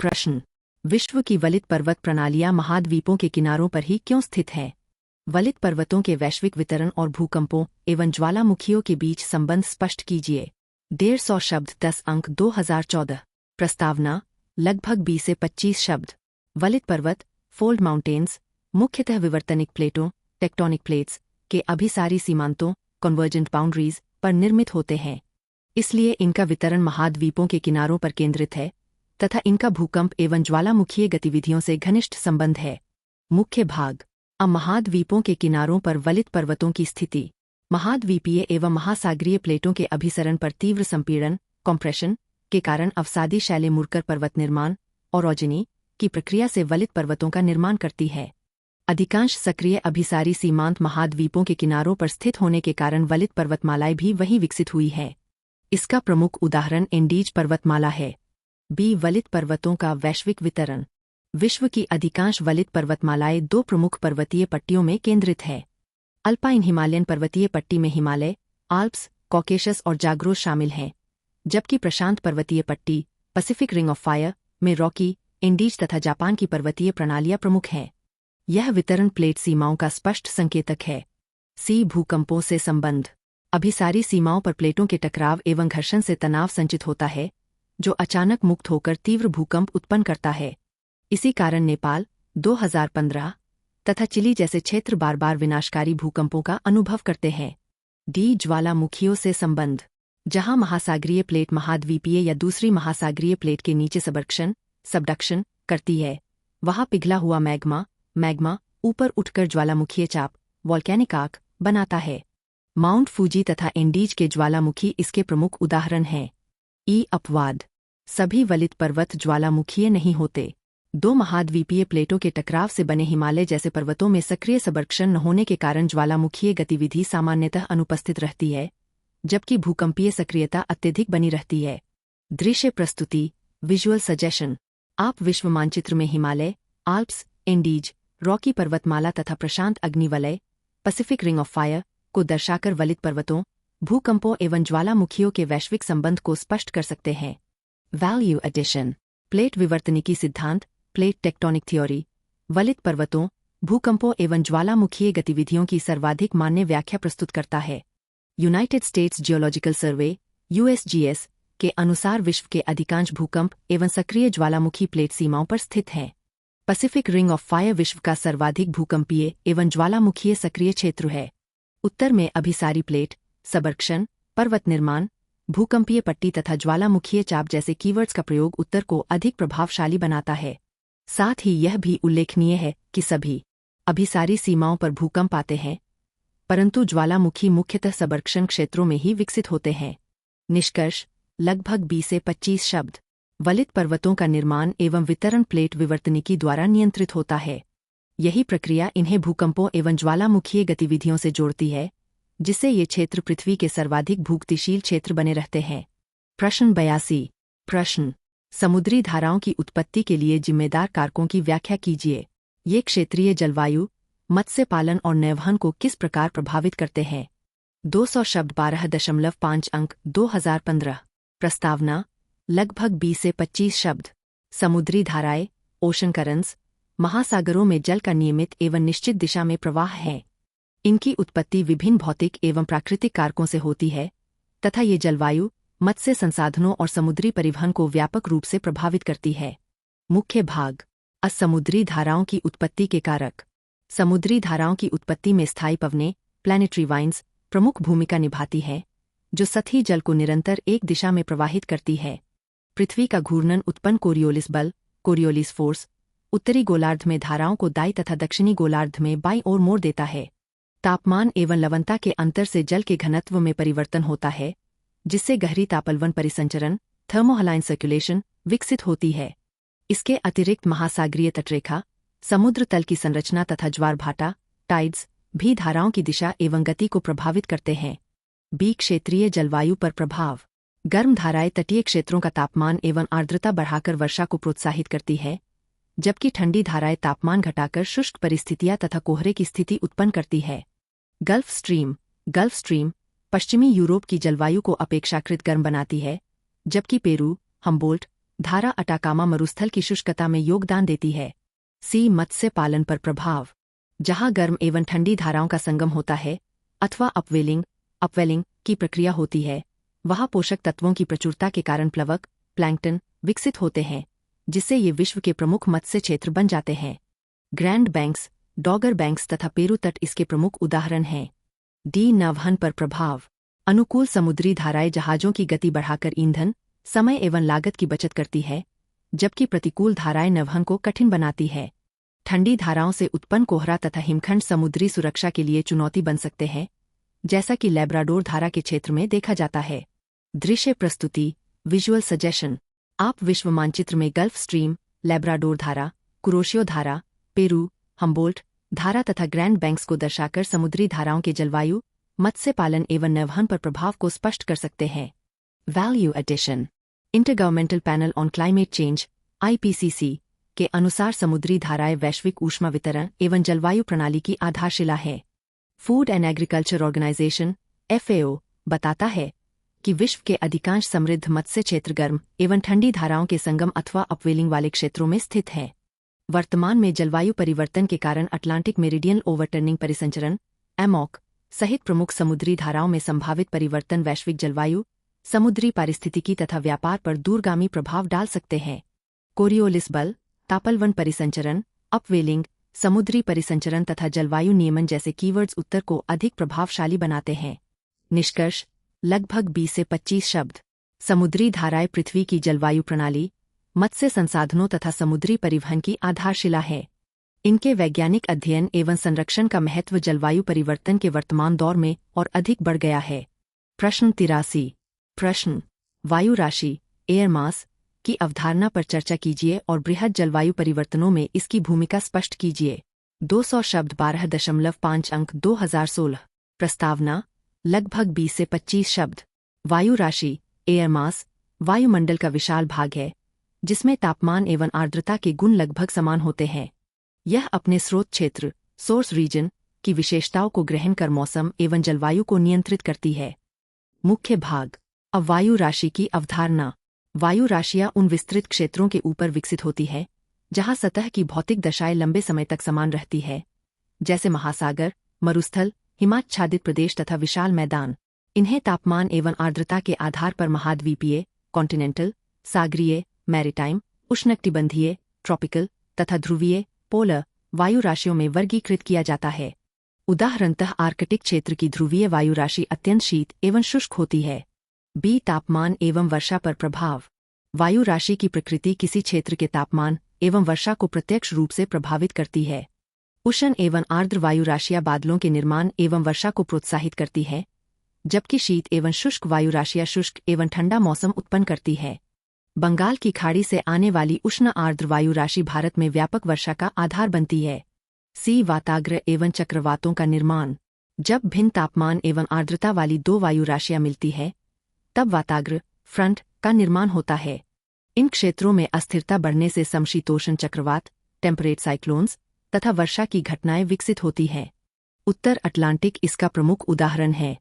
प्रश्न। विश्व की वलित पर्वत प्रणालियां महाद्वीपों के किनारों पर ही क्यों स्थित है? वलित पर्वतों के वैश्विक वितरण और भूकंपों एवं ज्वालामुखियों के बीच संबंध स्पष्ट कीजिए। 150 शब्द 10 अंक 2014। प्रस्तावना लगभग 20 से 25 शब्द। वलित पर्वत फोल्ड माउंटेन्स मुख्यतः विवर्तनिक प्लेटों टेक्टोनिक प्लेट्स के अभिसारी सीमांतों कन्वर्जेंट बाउंड्रीज पर निर्मित होते हैं। इसलिए इनका वितरण महाद्वीपों के किनारों पर केंद्रित है तथा इनका भूकंप एवं ज्वालामुखीय गतिविधियों से घनिष्ठ संबंध है। मुख्य भाग। महाद्वीपों के किनारों पर वलित पर्वतों की स्थिति। महाद्वीपीय एवं महासागरीय प्लेटों के अभिसरण पर तीव्र संपीड़न कॉम्प्रेशन के कारण अवसादी शैलें मुड़कर पर्वत निर्माण ओरोजनी की प्रक्रिया से वलित पर्वतों का निर्माण करती है। अधिकांश सक्रिय अभिसारी सीमांत महाद्वीपों के किनारों पर स्थित होने के कारण वलित पर्वतमालाएं भी वहीं विकसित हुई है। इसका प्रमुख उदाहरण एंडीज पर्वतमाला है। वलित पर्वतों का वैश्विक वितरण। विश्व की अधिकांश वलित पर्वतमालाएं दो प्रमुख पर्वतीय पट्टियों में केंद्रित है। अल्पाइन हिमालयन पर्वतीय पट्टी में हिमालय आल्प्स कॉकेशस और जाग्रोस शामिल हैं, जबकि प्रशांत पर्वतीय पट्टी पैसिफिक रिंग ऑफ फायर में रॉकी एंडीज तथा जापान की पर्वतीय प्रणालियां प्रमुख हैं। यह वितरण प्लेट सीमाओं का स्पष्ट संकेतक है। भूकंपों से संबंध। अभिसारी सीमाओं पर प्लेटों के टकराव एवं घर्षण से तनाव संचित होता है, जो अचानक मुक्त होकर तीव्र भूकंप उत्पन्न करता है। इसी कारण नेपाल 2015 तथा चिली जैसे क्षेत्र बार बार विनाशकारी भूकंपों का अनुभव करते हैं। ज्वालामुखियों से संबंध। जहां महासागरीय प्लेट महाद्वीपीय या दूसरी महासागरीय प्लेट के नीचे सबडक्शन करती है, वहां पिघला हुआ मैग्मा ऊपर उठकर ज्वालामुखीय चाप वॉल्केनिक आर्क बनाता है। माउंट फूजी तथा एंडीज के ज्वालामुखी इसके प्रमुख उदाहरण हैं। अपवाद। सभी वलित पर्वत ज्वालामुखीय नहीं होते। दो महाद्वीपीय प्लेटों के टकराव से बने हिमालय जैसे पर्वतों में सक्रिय सबडक्शन न होने के कारण ज्वालामुखीय गतिविधि सामान्यतः अनुपस्थित रहती है, जबकि भूकंपीय सक्रियता अत्यधिक बनी रहती है। दृश्य प्रस्तुति विजुअल सजेशन। आप विश्व मानचित्र में हिमालय आल्प्स एंडीज रॉकी पर्वतमाला तथा प्रशांत अग्निवलय पैसिफिक रिंग ऑफ फायर को दर्शाकर वलित पर्वतों भूकंपों एवं ज्वालामुखियों के वैश्विक संबंध को स्पष्ट कर सकते हैं। Value addition. प्लेट विवर्तनिकी सिद्धांत प्लेट टेक्टोनिक थ्योरी वलित पर्वतों भूकंपों एवं ज्वालामुखीय गतिविधियों की सर्वाधिक मान्य व्याख्या प्रस्तुत करता है। United States Geological Survey USGS के अनुसार विश्व के अधिकांश भूकंप एवं सक्रिय ज्वालामुखी प्लेट सीमाओं पर स्थित हैं। पैसिफिक रिंग ऑफ फायर विश्व का सर्वाधिक भूकंपीय एवं ज्वालामुखीय सक्रिय क्षेत्र है। उत्तर में अभिसारी प्लेट सबडक्शन पर्वत निर्माण भूकंपीय पट्टी तथा ज्वालामुखीय चाप जैसे कीवर्ड्स का प्रयोग उत्तर को अधिक प्रभावशाली बनाता है। साथ ही यह भी उल्लेखनीय है कि सभी अभिसारी सीमाओं पर भूकंप आते हैं, परंतु ज्वालामुखी मुख्यतः सबडक्शन क्षेत्रों में ही विकसित होते हैं। निष्कर्ष लगभग 20 से 25 शब्द। वलित पर्वतों का निर्माण एवं वितरण प्लेट विवर्तनिकी द्वारा नियंत्रित होता है। यही प्रक्रिया इन्हें भूकंपों एवं ज्वालामुखीय गतिविधियों से जोड़ती है, जिससे ये क्षेत्र पृथ्वी के सर्वाधिक भूगतिशील क्षेत्र बने रहते हैं। प्रश्न 82। प्रश्न। समुद्री धाराओं की उत्पत्ति के लिए जिम्मेदार कारकों की व्याख्या कीजिए। ये क्षेत्रीय जलवायु मत्स्य पालन और नौवहन को किस प्रकार प्रभावित करते हैं? 200 शब्द 12.5 अंक 2015। प्रस्तावना लगभग 20 से 25 शब्द। समुद्री धाराएं ओशन करंट्स महासागरों में जल का नियमित एवं निश्चित दिशा में प्रवाह है। इनकी उत्पत्ति विभिन्न भौतिक एवं प्राकृतिक कारकों से होती है तथा ये जलवायु मत्स्य संसाधनों और समुद्री परिवहन को व्यापक रूप से प्रभावित करती है। मुख्य भाग। समुद्री धाराओं की उत्पत्ति के कारक। समुद्री धाराओं की उत्पत्ति में स्थायी पवनें प्लैनेटरी वाइंस प्रमुख भूमिका निभाती है, जो सतही जल को निरंतर एक दिशा में प्रवाहित करती है। पृथ्वी का घूर्णन उत्पन्न कोरियोलिस बल कोरियोलिस फोर्स उत्तरी गोलार्ध में धाराओं को दायीं तथा दक्षिणी गोलार्ध में बाईं ओर मोड़ देता है। तापमान एवं लवणता के अंतर से जल के घनत्व में परिवर्तन होता है, जिससे गहरी तापलवन परिसंचरण थर्मोहलाइन सर्कुलेशन विकसित होती है। इसके अतिरिक्त महासागरीय तटरेखा समुद्र तल की संरचना तथा ज्वार भाटा टाइड्स भी धाराओं की दिशा एवं गति को प्रभावित करते हैं। क्षेत्रीय जलवायु पर प्रभाव। गर्म धाराएं तटीय क्षेत्रों का तापमान एवं आर्द्रता बढ़ाकर वर्षा को प्रोत्साहित करती है, जबकि ठंडी धाराएं तापमान घटाकर शुष्क परिस्थितियां तथा कोहरे की स्थिति उत्पन्न करती है। गल्फ स्ट्रीम पश्चिमी यूरोप की जलवायु को अपेक्षाकृत गर्म बनाती है, जबकि पेरू हम्बोल्ट धारा अटाकामा मरुस्थल की शुष्कता में योगदान देती है। सी मत्स्य पालन पर प्रभाव। जहां गर्म एवं ठंडी धाराओं का संगम होता है अथवा अपवेलिंग की प्रक्रिया होती है, वहां पोषक तत्वों की प्रचुरता के कारण प्लवक, प्लैंकटन विकसित होते हैं, जिससे ये विश्व के प्रमुख मत्स्य क्षेत्र बन जाते हैं। ग्रैंड बैंक्स, डॉगर बैंक्स तथा पेरू तट इसके प्रमुख उदाहरण हैं। डी नौवहन पर प्रभाव। अनुकूल समुद्री धाराएं जहाजों की गति बढ़ाकर ईंधन, समय एवं लागत की बचत करती है, जबकि प्रतिकूल धाराएं नौवहन को कठिन बनाती है। ठंडी धाराओं से उत्पन्न कोहरा तथा हिमखंड समुद्री सुरक्षा के लिए चुनौती बन सकते हैं, जैसा कि लैब्राडोर धारा के क्षेत्र में देखा जाता है। दृश्य प्रस्तुति, विजुअल सजेशन। आप विश्व मानचित्र में गल्फ स्ट्रीम, लैब्राडोर धारा, कुरोशियो धारा, पेरू, हम्बोल्ट धारा तथा ग्रैंड बैंक्स को दर्शाकर समुद्री धाराओं के जलवायु, मत्स्य पालन एवं नौवहन पर प्रभाव को स्पष्ट कर सकते हैं। Value addition. Intergovernmental panel on climate change (IPCC) के अनुसार समुद्री धाराएं वैश्विक ऊष्मा वितरण एवं जलवायु प्रणाली की आधारशिला है। Food and agriculture organisation (FAO) बताता है कि विश्व के अधिकांश समृद्ध मत्स्य क्षेत्र गर्म एवं ठंडी धाराओं के संगम अथवा अपवेलिंग वाले क्षेत्रों में स्थित हैं। वर्तमान में जलवायु परिवर्तन के कारण अटलांटिक मेरिडियन ओवरटर्निंग परिसंचरण (AMOC) सहित प्रमुख समुद्री धाराओं में संभावित परिवर्तन वैश्विक जलवायु, समुद्री पारिस्थितिकी तथा व्यापार पर दूरगामी प्रभाव डाल सकते हैं। कोरियोलिस बल, तापलवन परिसंचरण, अपवेलिंग, समुद्री परिसंचरण तथा जलवायु नियमन जैसे कीवर्ड्स उत्तर को अधिक प्रभावशाली बनाते हैं। निष्कर्ष, लगभग 20 से 25 शब्द। समुद्री धाराएं पृथ्वी की जलवायु प्रणाली, मत्स्य संसाधनों तथा समुद्री परिवहन की आधारशिला है। इनके वैज्ञानिक अध्ययन एवं संरक्षण का महत्व जलवायु परिवर्तन के वर्तमान दौर में और अधिक बढ़ गया है। प्रश्न 83। प्रश्न, वायु राशि एयर मास की अवधारणा पर चर्चा कीजिए और बृहद जलवायु परिवर्तनों में इसकी भूमिका स्पष्ट कीजिए। 200 शब्द 12.5 अंक 2016। प्रस्तावना, लगभग 20 से 25 शब्द। वायु राशि एयर मास वायुमंडल का विशाल भाग है, जिसमें तापमान एवं आर्द्रता के गुण लगभग समान होते हैं। यह अपने स्रोत क्षेत्र सोर्स रीजन की विशेषताओं को ग्रहण कर मौसम एवं जलवायु को नियंत्रित करती है। मुख्य भाग। अब वायु राशि की अवधारणा। वायु राशियां उन विस्तृत क्षेत्रों के ऊपर विकसित होती है जहां सतह की भौतिक दशाएं लंबे समय तक समान रहती है, जैसे महासागर, मरुस्थल, हिमाच्छादित प्रदेश तथा विशाल मैदान। इन्हें तापमान एवं आर्द्रता के आधार पर महाद्वीपीय, कॉन्टिनेंटल, सागरीय, मैरीटाइम, उष्णकटिबंधीय, ट्रॉपिकल तथा ध्रुवीय, पोलर वायु राशियों में वर्गीकृत किया जाता है। उदाहरणतः आर्कटिक क्षेत्र की ध्रुवीय वायु राशि अत्यंत शीत एवं शुष्क होती है। बी तापमान एवं वर्षा पर प्रभाव। वायु राशि की प्रकृति किसी क्षेत्र के तापमान एवं वर्षा को प्रत्यक्ष रूप से प्रभावित करती है। उष्ण एवं आर्द्र वायु राशियां बादलों के निर्माण एवं वर्षा को प्रोत्साहित करती है, जबकि शीत एवं शुष्क वायु राशियां शुष्क एवं ठंडा मौसम उत्पन्न करती है। बंगाल की खाड़ी से आने वाली उष्ण आर्द्र वायु राशि भारत में व्यापक वर्षा का आधार बनती है। सी वाताग्र एवं चक्रवातों का निर्माण। जब भिन्न तापमान एवं आर्द्रता वाली दो वायु राशियां मिलती है, तब वाताग्र फ्रंट का निर्माण होता है। इन क्षेत्रों में अस्थिरता बढ़ने से समशीतोष्ण चक्रवात, टेम्परेट साइक्लोन्स तथा वर्षा की घटनाएं विकसित होती हैं। उत्तर अटलांटिक इसका प्रमुख उदाहरण है।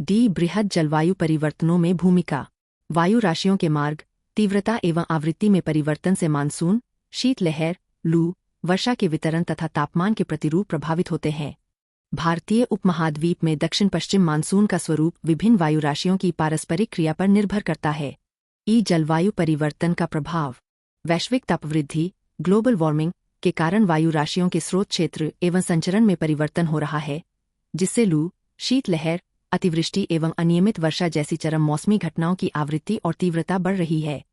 डी बृहद जलवायु परिवर्तनों में भूमिका। वायु राशियों के मार्ग, तीव्रता एवं आवृत्ति में परिवर्तन से मानसून, शीतलहर, लू, वर्षा के वितरण तथा तापमान के प्रतिरूप प्रभावित होते हैं। भारतीय उपमहाद्वीप में दक्षिण पश्चिम मानसून का स्वरूप विभिन्न वायु राशियों की पारस्परिक क्रिया पर निर्भर करता है। ई जलवायु परिवर्तन का प्रभाव। वैश्विक तापवृद्धि, ग्लोबल वार्मिंग के कारण वायु राशियों के स्रोत क्षेत्र एवं संचरण में परिवर्तन हो रहा है, जिससे लू, शीतलहर, अतिवृष्टि एवं अनियमित वर्षा जैसी चरम मौसमी घटनाओं की आवृत्ति और तीव्रता बढ़ रही है।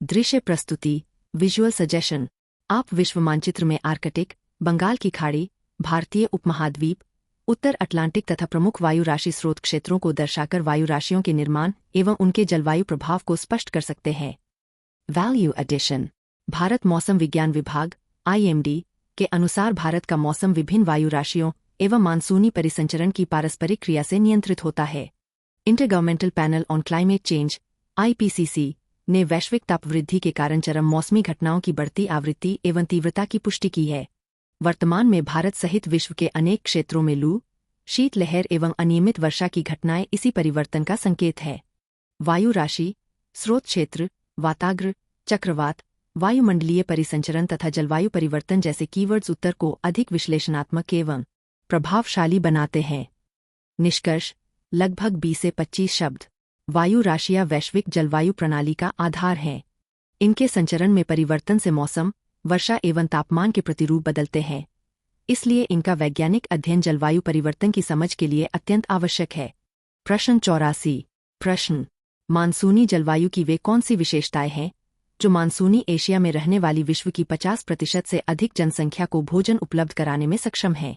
दृश्य प्रस्तुति, विजुअल सजेशन। आप विश्व मानचित्र में आर्कटिक, बंगाल की खाड़ी, भारतीय उपमहाद्वीप, उत्तर अटलांटिक तथा प्रमुख वायु राशि स्रोत क्षेत्रों को दर्शाकर वायु राशियों के निर्माण एवं उनके जलवायु प्रभाव को स्पष्ट कर सकते हैं। Value addition. भारत मौसम विज्ञान विभाग (IMD) के अनुसार भारत का मौसम विभिन्न वायु राशियों एवं मानसूनी परिसंचरण की पारस्परिक क्रिया से नियंत्रित होता है। Intergovernmental panel on climate change (IPCC) ने वैश्विक तापवृद्धि के कारण चरम मौसमी घटनाओं की बढ़ती आवृत्ति एवं तीव्रता की पुष्टि की है। वर्तमान में भारत सहित विश्व के अनेक क्षेत्रों में लू, शीतलहर एवं अनियमित वर्षा की घटनाएं इसी परिवर्तन का संकेत है। वायु राशि, स्रोत क्षेत्र, वाताग्र, चक्रवात, वायुमंडलीय परिसंचरण तथा जलवायु परिवर्तन जैसे कीवर्ड्स उत्तर को अधिक विश्लेषणात्मक एवं प्रभावशाली बनाते हैं। निष्कर्ष: लगभग 20 से 25 शब्द वायु राशियां वैश्विक जलवायु प्रणाली का आधार हैं। इनके संचरण में परिवर्तन से मौसम, वर्षा एवं तापमान के प्रतिरूप बदलते हैं। इसलिए इनका वैज्ञानिक अध्ययन जलवायु परिवर्तन की समझ के लिए अत्यंत आवश्यक है। प्रश्न 84। प्रश्न: मानसूनी जलवायु की वे कौन सी विशेषताएं हैं जो मानसूनी एशिया में रहने वाली विश्व की 50% से अधिक जनसंख्या को भोजन उपलब्ध कराने में सक्षम है?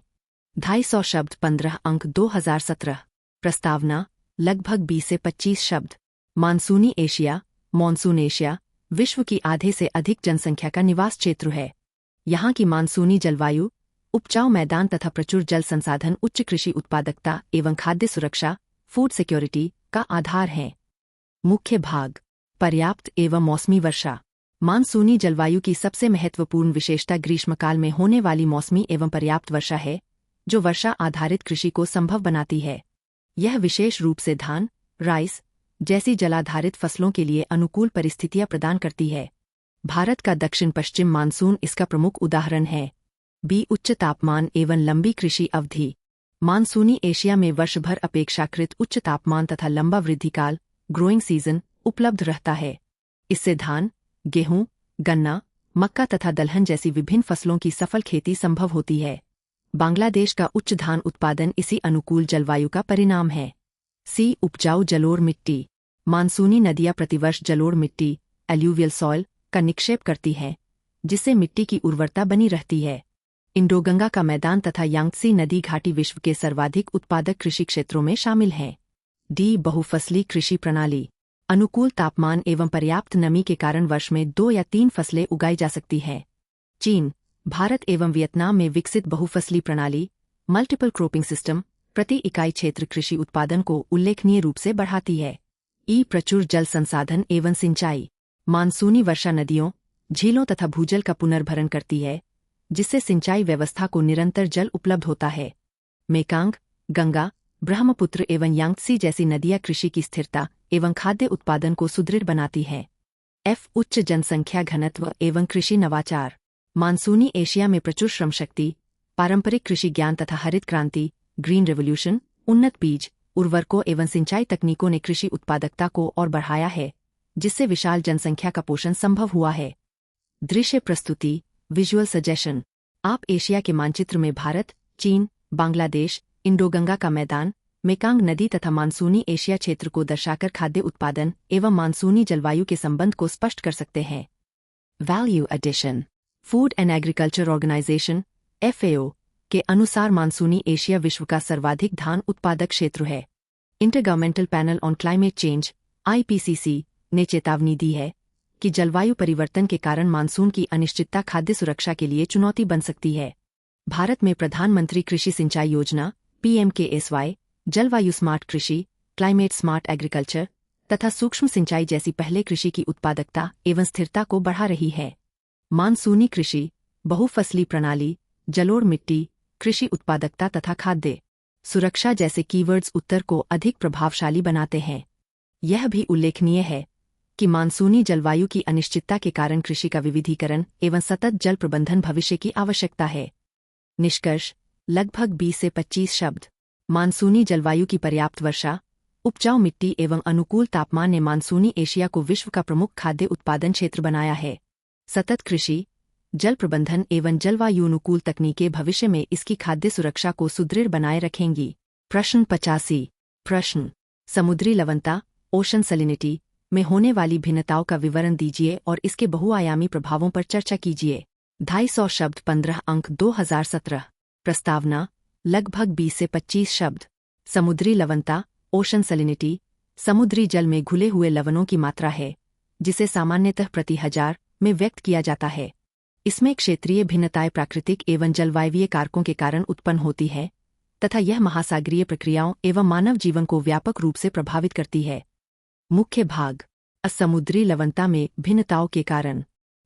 250 शब्द 15 अंक 2017। प्रस्तावना: लगभग 20 से 25 शब्द। मानसूनी एशिया, मॉनसून एशिया, विश्व की आधे से अधिक जनसंख्या का निवास क्षेत्र है। यहाँ की मानसूनी जलवायु उपजाऊ मैदान तथा प्रचुर जल संसाधन उच्च कृषि उत्पादकता एवं खाद्य सुरक्षा फूड सिक्योरिटी का आधार है। मुख्य भाग: पर्याप्त एवं मौसमी वर्षा। मानसूनी जलवायु की सबसे महत्वपूर्ण विशेषता ग्रीष्मकाल में होने वाली मौसमी एवं पर्याप्त वर्षा है, जो वर्षा आधारित कृषि को संभव बनाती है। यह विशेष रूप से धान, राइस जैसी जलाधारित फसलों के लिए अनुकूल परिस्थितियां प्रदान करती है। भारत का दक्षिण पश्चिम मानसून इसका प्रमुख उदाहरण है। उच्च तापमान एवं लंबी कृषि अवधि। मानसूनी एशिया में वर्षभर अपेक्षाकृत उच्च तापमान तथा लंबा वृद्धिकाल ग्रोइंग सीजन उपलब्ध रहता है। इससे धान, गेहूं, गन्ना, मक्का तथा दलहन जैसी विभिन्न फसलों की सफल खेती संभव होती है। बांग्लादेश का उच्च धान उत्पादन इसी अनुकूल जलवायु का परिणाम है। उपजाऊ जलोढ़ मिट्टी। मानसूनी नदियां प्रतिवर्ष जलोढ़ मिट्टी एल्यूवियल सॉइल का निक्षेप करती हैं, जिससे मिट्टी की उर्वरता बनी रहती है। इंडोगंगा का मैदान तथा यांगत्सी नदी घाटी विश्व के सर्वाधिक उत्पादक कृषि क्षेत्रों में शामिल हैं। बहुफसली कृषि प्रणाली। अनुकूल तापमान एवं पर्याप्त नमी के कारण वर्ष में 2 या 3 फसलें उगाई जा सकती हैं। चीन, भारत एवं वियतनाम में विकसित बहुफसली प्रणाली मल्टीपल क्रॉपिंग सिस्टम प्रति इकाई क्षेत्र कृषि उत्पादन को उल्लेखनीय रूप से बढ़ाती है। प्रचुर जल संसाधन एवं सिंचाई। मानसूनी वर्षा नदियों, झीलों तथा भूजल का पुनर्भरण करती है, जिससे सिंचाई व्यवस्था को निरंतर जल उपलब्ध होता है। मेकांग, गंगा, ब्रह्मपुत्र एवं यांगत्सी जैसी नदियां कृषि की स्थिरता एवं खाद्य उत्पादन को सुदृढ़ बनाती हैं। उच्च जनसंख्या घनत्व एवं कृषि नवाचार। मानसूनी एशिया में प्रचुर श्रमशक्ति, पारंपरिक कृषि ज्ञान तथा हरित क्रांति ग्रीन रेवोल्यूशन, उन्नत बीज, उर्वरकों एवं सिंचाई तकनीकों ने कृषि उत्पादकता को और बढ़ाया है, जिससे विशाल जनसंख्या का पोषण संभव हुआ है। दृश्य प्रस्तुति विजुअल सजेशन। आप एशिया के मानचित्र में भारत, चीन, बांग्लादेश, इंडोगंगा का मैदान, मेकांग नदी तथा मानसूनी एशिया क्षेत्र को दर्शाकर खाद्य उत्पादन एवं मानसूनी जलवायु के संबंध को स्पष्ट कर सकते हैं। Value addition. Food and agriculture organisation FAO के अनुसार मानसूनी एशिया विश्व का सर्वाधिक धान उत्पादक क्षेत्र है। Intergovernmental panel on climate change IPCC ने चेतावनी दी है कि जलवायु परिवर्तन के कारण मानसून की अनिश्चितता खाद्य सुरक्षा के लिए चुनौती बन सकती है। भारत में प्रधानमंत्री कृषि सिंचाई योजना PMKSY, जलवायु स्मार्ट कृषि, क्लाइमेट स्मार्ट एग्रीकल्चर तथा सूक्ष्म सिंचाई जैसी पहले कृषि की उत्पादकता एवं स्थिरता को बढ़ा रही है। मानसूनी कृषि, बहुफसली प्रणाली, जलोढ़ मिट्टी, कृषि उत्पादकता तथा खाद्य सुरक्षा जैसे कीवर्ड्स उत्तर को अधिक प्रभावशाली बनाते हैं। यह भी उल्लेखनीय है कि मानसूनी जलवायु की अनिश्चितता के कारण कृषि का विविधीकरण एवं सतत जल प्रबंधन भविष्य की आवश्यकता है। निष्कर्ष: लगभग 20 से 25 शब्द। मानसूनी जलवायु की पर्याप्त वर्षा, उपजाऊ मिट्टी एवं अनुकूल तापमान ने मानसूनी एशिया को विश्व का प्रमुख खाद्य उत्पादन क्षेत्र बनाया है। सतत कृषि, जल प्रबंधन एवं जलवायु अनुकूल तकनीकें भविष्य में इसकी खाद्य सुरक्षा को सुदृढ़ बनाए रखेंगी। प्रश्न 85। प्रश्न: समुद्री लवणता ओशन सैलिनिटी में होने वाली भिन्नताओं का विवरण दीजिए और इसके बहुआयामी प्रभावों पर चर्चा कीजिए। 250 शब्द 15 अंक 2017। प्रस्तावना: लगभग 20 से 25 शब्द। समुद्री लवणता ओशन सैलिनिटी समुद्री जल में घुले हुए लवणों की मात्रा है, जिसे सामान्यतः प्रति हजार में व्यक्त किया जाता है। इसमें क्षेत्रीय भिन्नताएं प्राकृतिक एवं जलवायवीय कारकों के कारण उत्पन्न होती है तथा यह महासागरीय प्रक्रियाओं एवं मानव जीवन को व्यापक रूप से प्रभावित करती है। मुख्य भाग: समुद्री लवणता में भिन्नताओं के कारण।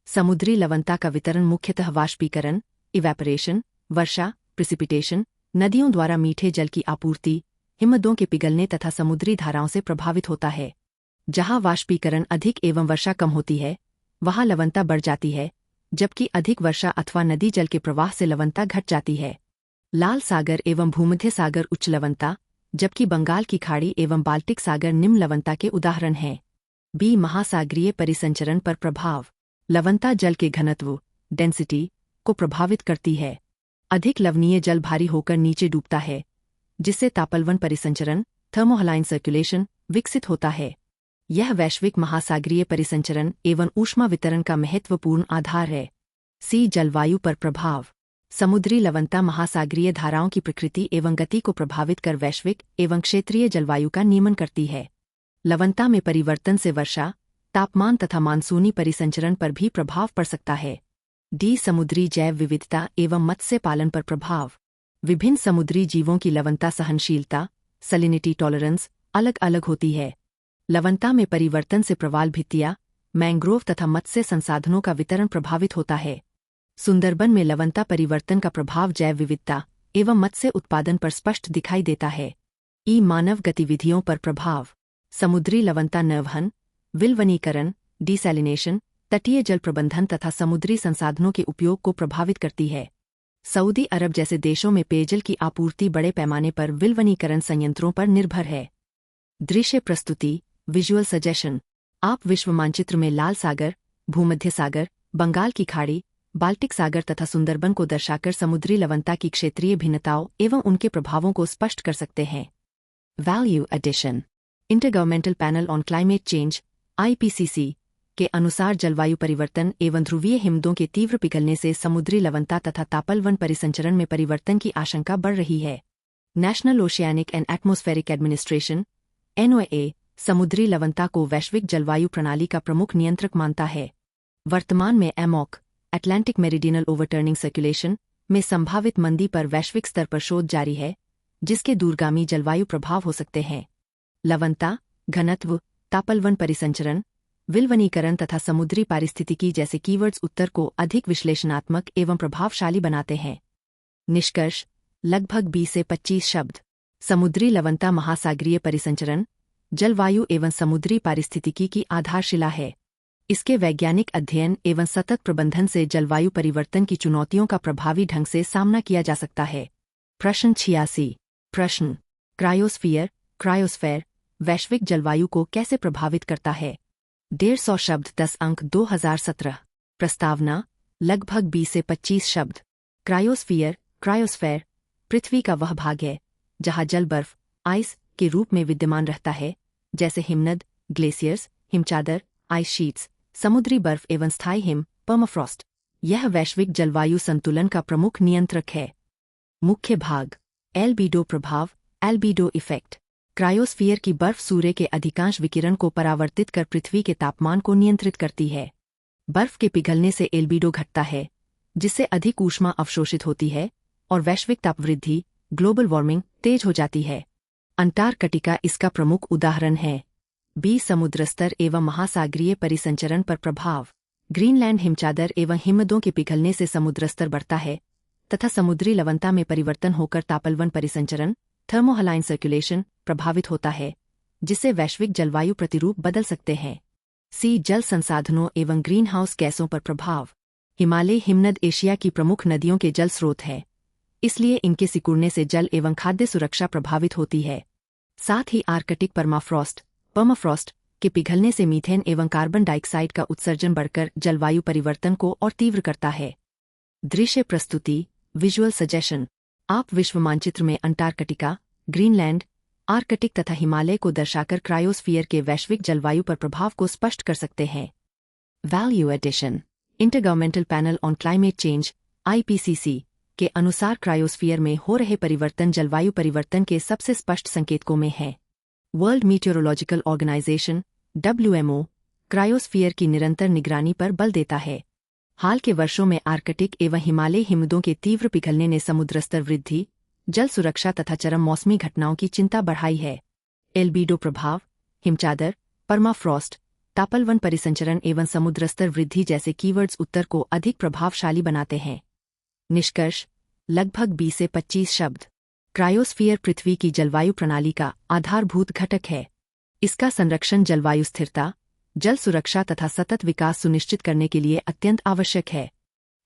समुद्री लवणता का वितरण मुख्यतः वाष्पीकरण, इवैपोरेशन, वर्षा, प्रिसिपिटेशन, नदियों द्वारा मीठे जल की आपूर्ति, हिमनदों के पिघलने तथा समुद्री धाराओं से प्रभावित होता है। जहां वाष्पीकरण अधिक एवं वर्षा कम होती है, वहाँ लवणता बढ़ जाती है, जबकि अधिक वर्षा अथवा नदी जल के प्रवाह से लवणता घट जाती है। लाल सागर एवं भूमध्य सागर उच्च लवणता, जबकि बंगाल की खाड़ी एवं बाल्टिक सागर निम्न लवणता के उदाहरण हैं। बी महासागरीय परिसंचरण पर प्रभाव। लवणता जल के घनत्व डेंसिटी को प्रभावित करती है। अधिक लवणीय जल भारी होकर नीचे डूबता है, जिससे तापलवन परिसंचरण थर्मोहलाइन सर्कुलेशन विकसित होता है। यह वैश्विक महासागरीय परिसंचरण एवं ऊष्मा वितरण का महत्वपूर्ण आधार है। सी जलवायु पर प्रभाव। समुद्री लवणता महासागरीय धाराओं की प्रकृति एवं गति को प्रभावित कर वैश्विक एवं क्षेत्रीय जलवायु का नियमन करती है। लवणता में परिवर्तन से वर्षा, तापमान तथा मानसूनी परिसंचरण पर भी प्रभाव पड़ सकता है। डी समुद्री जैव विविधता एवं मत्स्य पालन पर प्रभाव। विभिन्न समुद्री जीवों की लवणता सहनशीलता सलिनिटी टॉलरेंस अलग अलग होती है। लवणता में परिवर्तन से प्रवाल भित्तियां, मैंग्रोव तथा मत्स्य संसाधनों का वितरण प्रभावित होता है। सुंदरबन में लवणता परिवर्तन का प्रभाव जैव विविधता एवं मत्स्य उत्पादन पर स्पष्ट दिखाई देता है। ई मानव गतिविधियों पर प्रभाव। समुद्री लवणता नवहन, विलवनीकरण, डिसैलिनेशन, तटीय जल प्रबंधन तथा समुद्री संसाधनों के उपयोग को प्रभावित करती है। सऊदी अरब जैसे देशों में पेयजल की आपूर्ति बड़े पैमाने पर विलवनीकरण संयंत्रों पर निर्भर है। दृश्य प्रस्तुति विजुअल सजेशन। आप विश्व मानचित्र में लाल सागर, भूमध्य सागर, बंगाल की खाड़ी, बाल्टिक सागर तथा सुंदरबन को दर्शाकर समुद्री लवणता की क्षेत्रीय भिन्नताओं एवं उनके प्रभावों को स्पष्ट कर सकते हैं। Value addition. Intergovernmental panel on climate change (IPCC) के अनुसार जलवायु परिवर्तन एवं ध्रुवीय हिमनदों के तीव्र पिघलने से समुद्री लवणता तथा तापलवन परिसंचरण में परिवर्तन की आशंका बढ़ रही है। National oceanic and atmospheric administration (NOAA) समुद्री लवणता को वैश्विक जलवायु प्रणाली का प्रमुख नियंत्रक मानता है। वर्तमान में amok Atlantic meridional overturning circulation में संभावित मंदी पर वैश्विक स्तर पर शोध जारी है, जिसके दूरगामी जलवायु प्रभाव हो सकते हैं। लवणता, घनत्व, तापलवन परिसंचरण, विलवनीकरण तथा समुद्री पारिस्थितिकी जैसे कीवर्ड्स उत्तर को अधिक विश्लेषणात्मक एवं प्रभावशाली बनाते हैं। निष्कर्ष लगभग 20 से 25 शब्द। समुद्री लवणता महासागरीय परिसंचरण, जलवायु एवं समुद्री पारिस्थितिकी की आधारशिला है। इसके वैज्ञानिक अध्ययन एवं सतत प्रबंधन से जलवायु परिवर्तन की चुनौतियों का प्रभावी ढंग से सामना किया जा सकता है। प्रश्न 86। प्रश्न क्रायोस्फीयर वैश्विक जलवायु को कैसे प्रभावित करता है? 150 शब्द 10 अंक 2017। प्रस्तावना लगभग 20 से 25 शब्द। क्रायोस्फीयर पृथ्वी का वह भाग है जहां जल बर्फ आइस के रूप में विद्यमान रहता है, जैसे हिमनद, ग्लेशियर्स, हिमचादर, आइस शीट्स, समुद्री बर्फ एवं स्थायी हिम पर्माफ्रॉस्ट। यह वैश्विक जलवायु संतुलन का प्रमुख नियंत्रक है। मुख्य भाग। एल्बीडो प्रभाव एल्बीडो इफेक्ट। क्रायोस्फीयर की बर्फ सूर्य के अधिकांश विकिरण को परावर्तित कर पृथ्वी के तापमान को नियंत्रित करती है। बर्फ के पिघलने से एल्बीडो घटता है, जिससे अधिक ऊष्मा अवशोषित होती है और वैश्विक तापवृद्धि ग्लोबल वार्मिंग तेज हो जाती है। अंटार्कटिका इसका प्रमुख उदाहरण है। बी समुद्रस्तर एवं महासागरीय परिसंचरण पर प्रभाव। ग्रीनलैंड हिमचादर एवं हिमनदों के पिघलने से समुद्रस्तर बढ़ता है तथा समुद्री लवणता में परिवर्तन होकर तापलवन परिसंचरण थर्मोहलाइन सर्कुलेशन प्रभावित होता है, जिससे वैश्विक जलवायु प्रतिरूप बदल सकते हैं। सी जल संसाधनों एवं ग्रीनहाउस गैसों पर प्रभाव। हिमालय हिमनद एशिया की प्रमुख नदियों के जल स्रोत है, इसलिए इनके सिकुड़ने से जल एवं खाद्य सुरक्षा प्रभावित होती है। साथ ही आर्कटिक पर्माफ्रॉस्ट के पिघलने से मीथेन एवं कार्बन डाइऑक्साइड का उत्सर्जन बढ़कर जलवायु परिवर्तन को और तीव्र करता है। दृश्य प्रस्तुति विजुअल सजेशन। आप विश्व मानचित्र में अंटार्कटिका, ग्रीनलैंड, आर्कटिक तथा हिमालय को दर्शाकर क्रायोस्फीयर के वैश्विक जलवायु पर प्रभाव को स्पष्ट कर सकते हैं। Value addition. Intergovernmental panel on climate change (IPCC) के अनुसार क्रायोस्फीयर में हो रहे परिवर्तन जलवायु परिवर्तन के सबसे स्पष्ट संकेतकों में है। World meteorological organisation (WMO) cryosphere की निरंतर निगरानी पर बल देता है। हाल के वर्षों में आर्कटिक एवं हिमालय हिमनदों के तीव्र पिघलने ने समुद्रस्तर वृद्धि, जल सुरक्षा तथा चरम मौसमी घटनाओं की चिंता बढ़ाई है। एल्बीडो प्रभाव, हिमचादर, पर्माफ्रॉस्ट, तापलवन परिसंचरण एवं समुद्रस्तर वृद्धि जैसे कीवर्ड्स उत्तर को अधिक प्रभावशाली बनाते हैं। निष्कर्ष लगभग 20 से 25 शब्द। क्रायोस्फीयर पृथ्वी की जलवायु प्रणाली का आधारभूत घटक है। इसका संरक्षण जलवायु स्थिरता, जल सुरक्षा तथा सतत विकास सुनिश्चित करने के लिए अत्यंत आवश्यक है।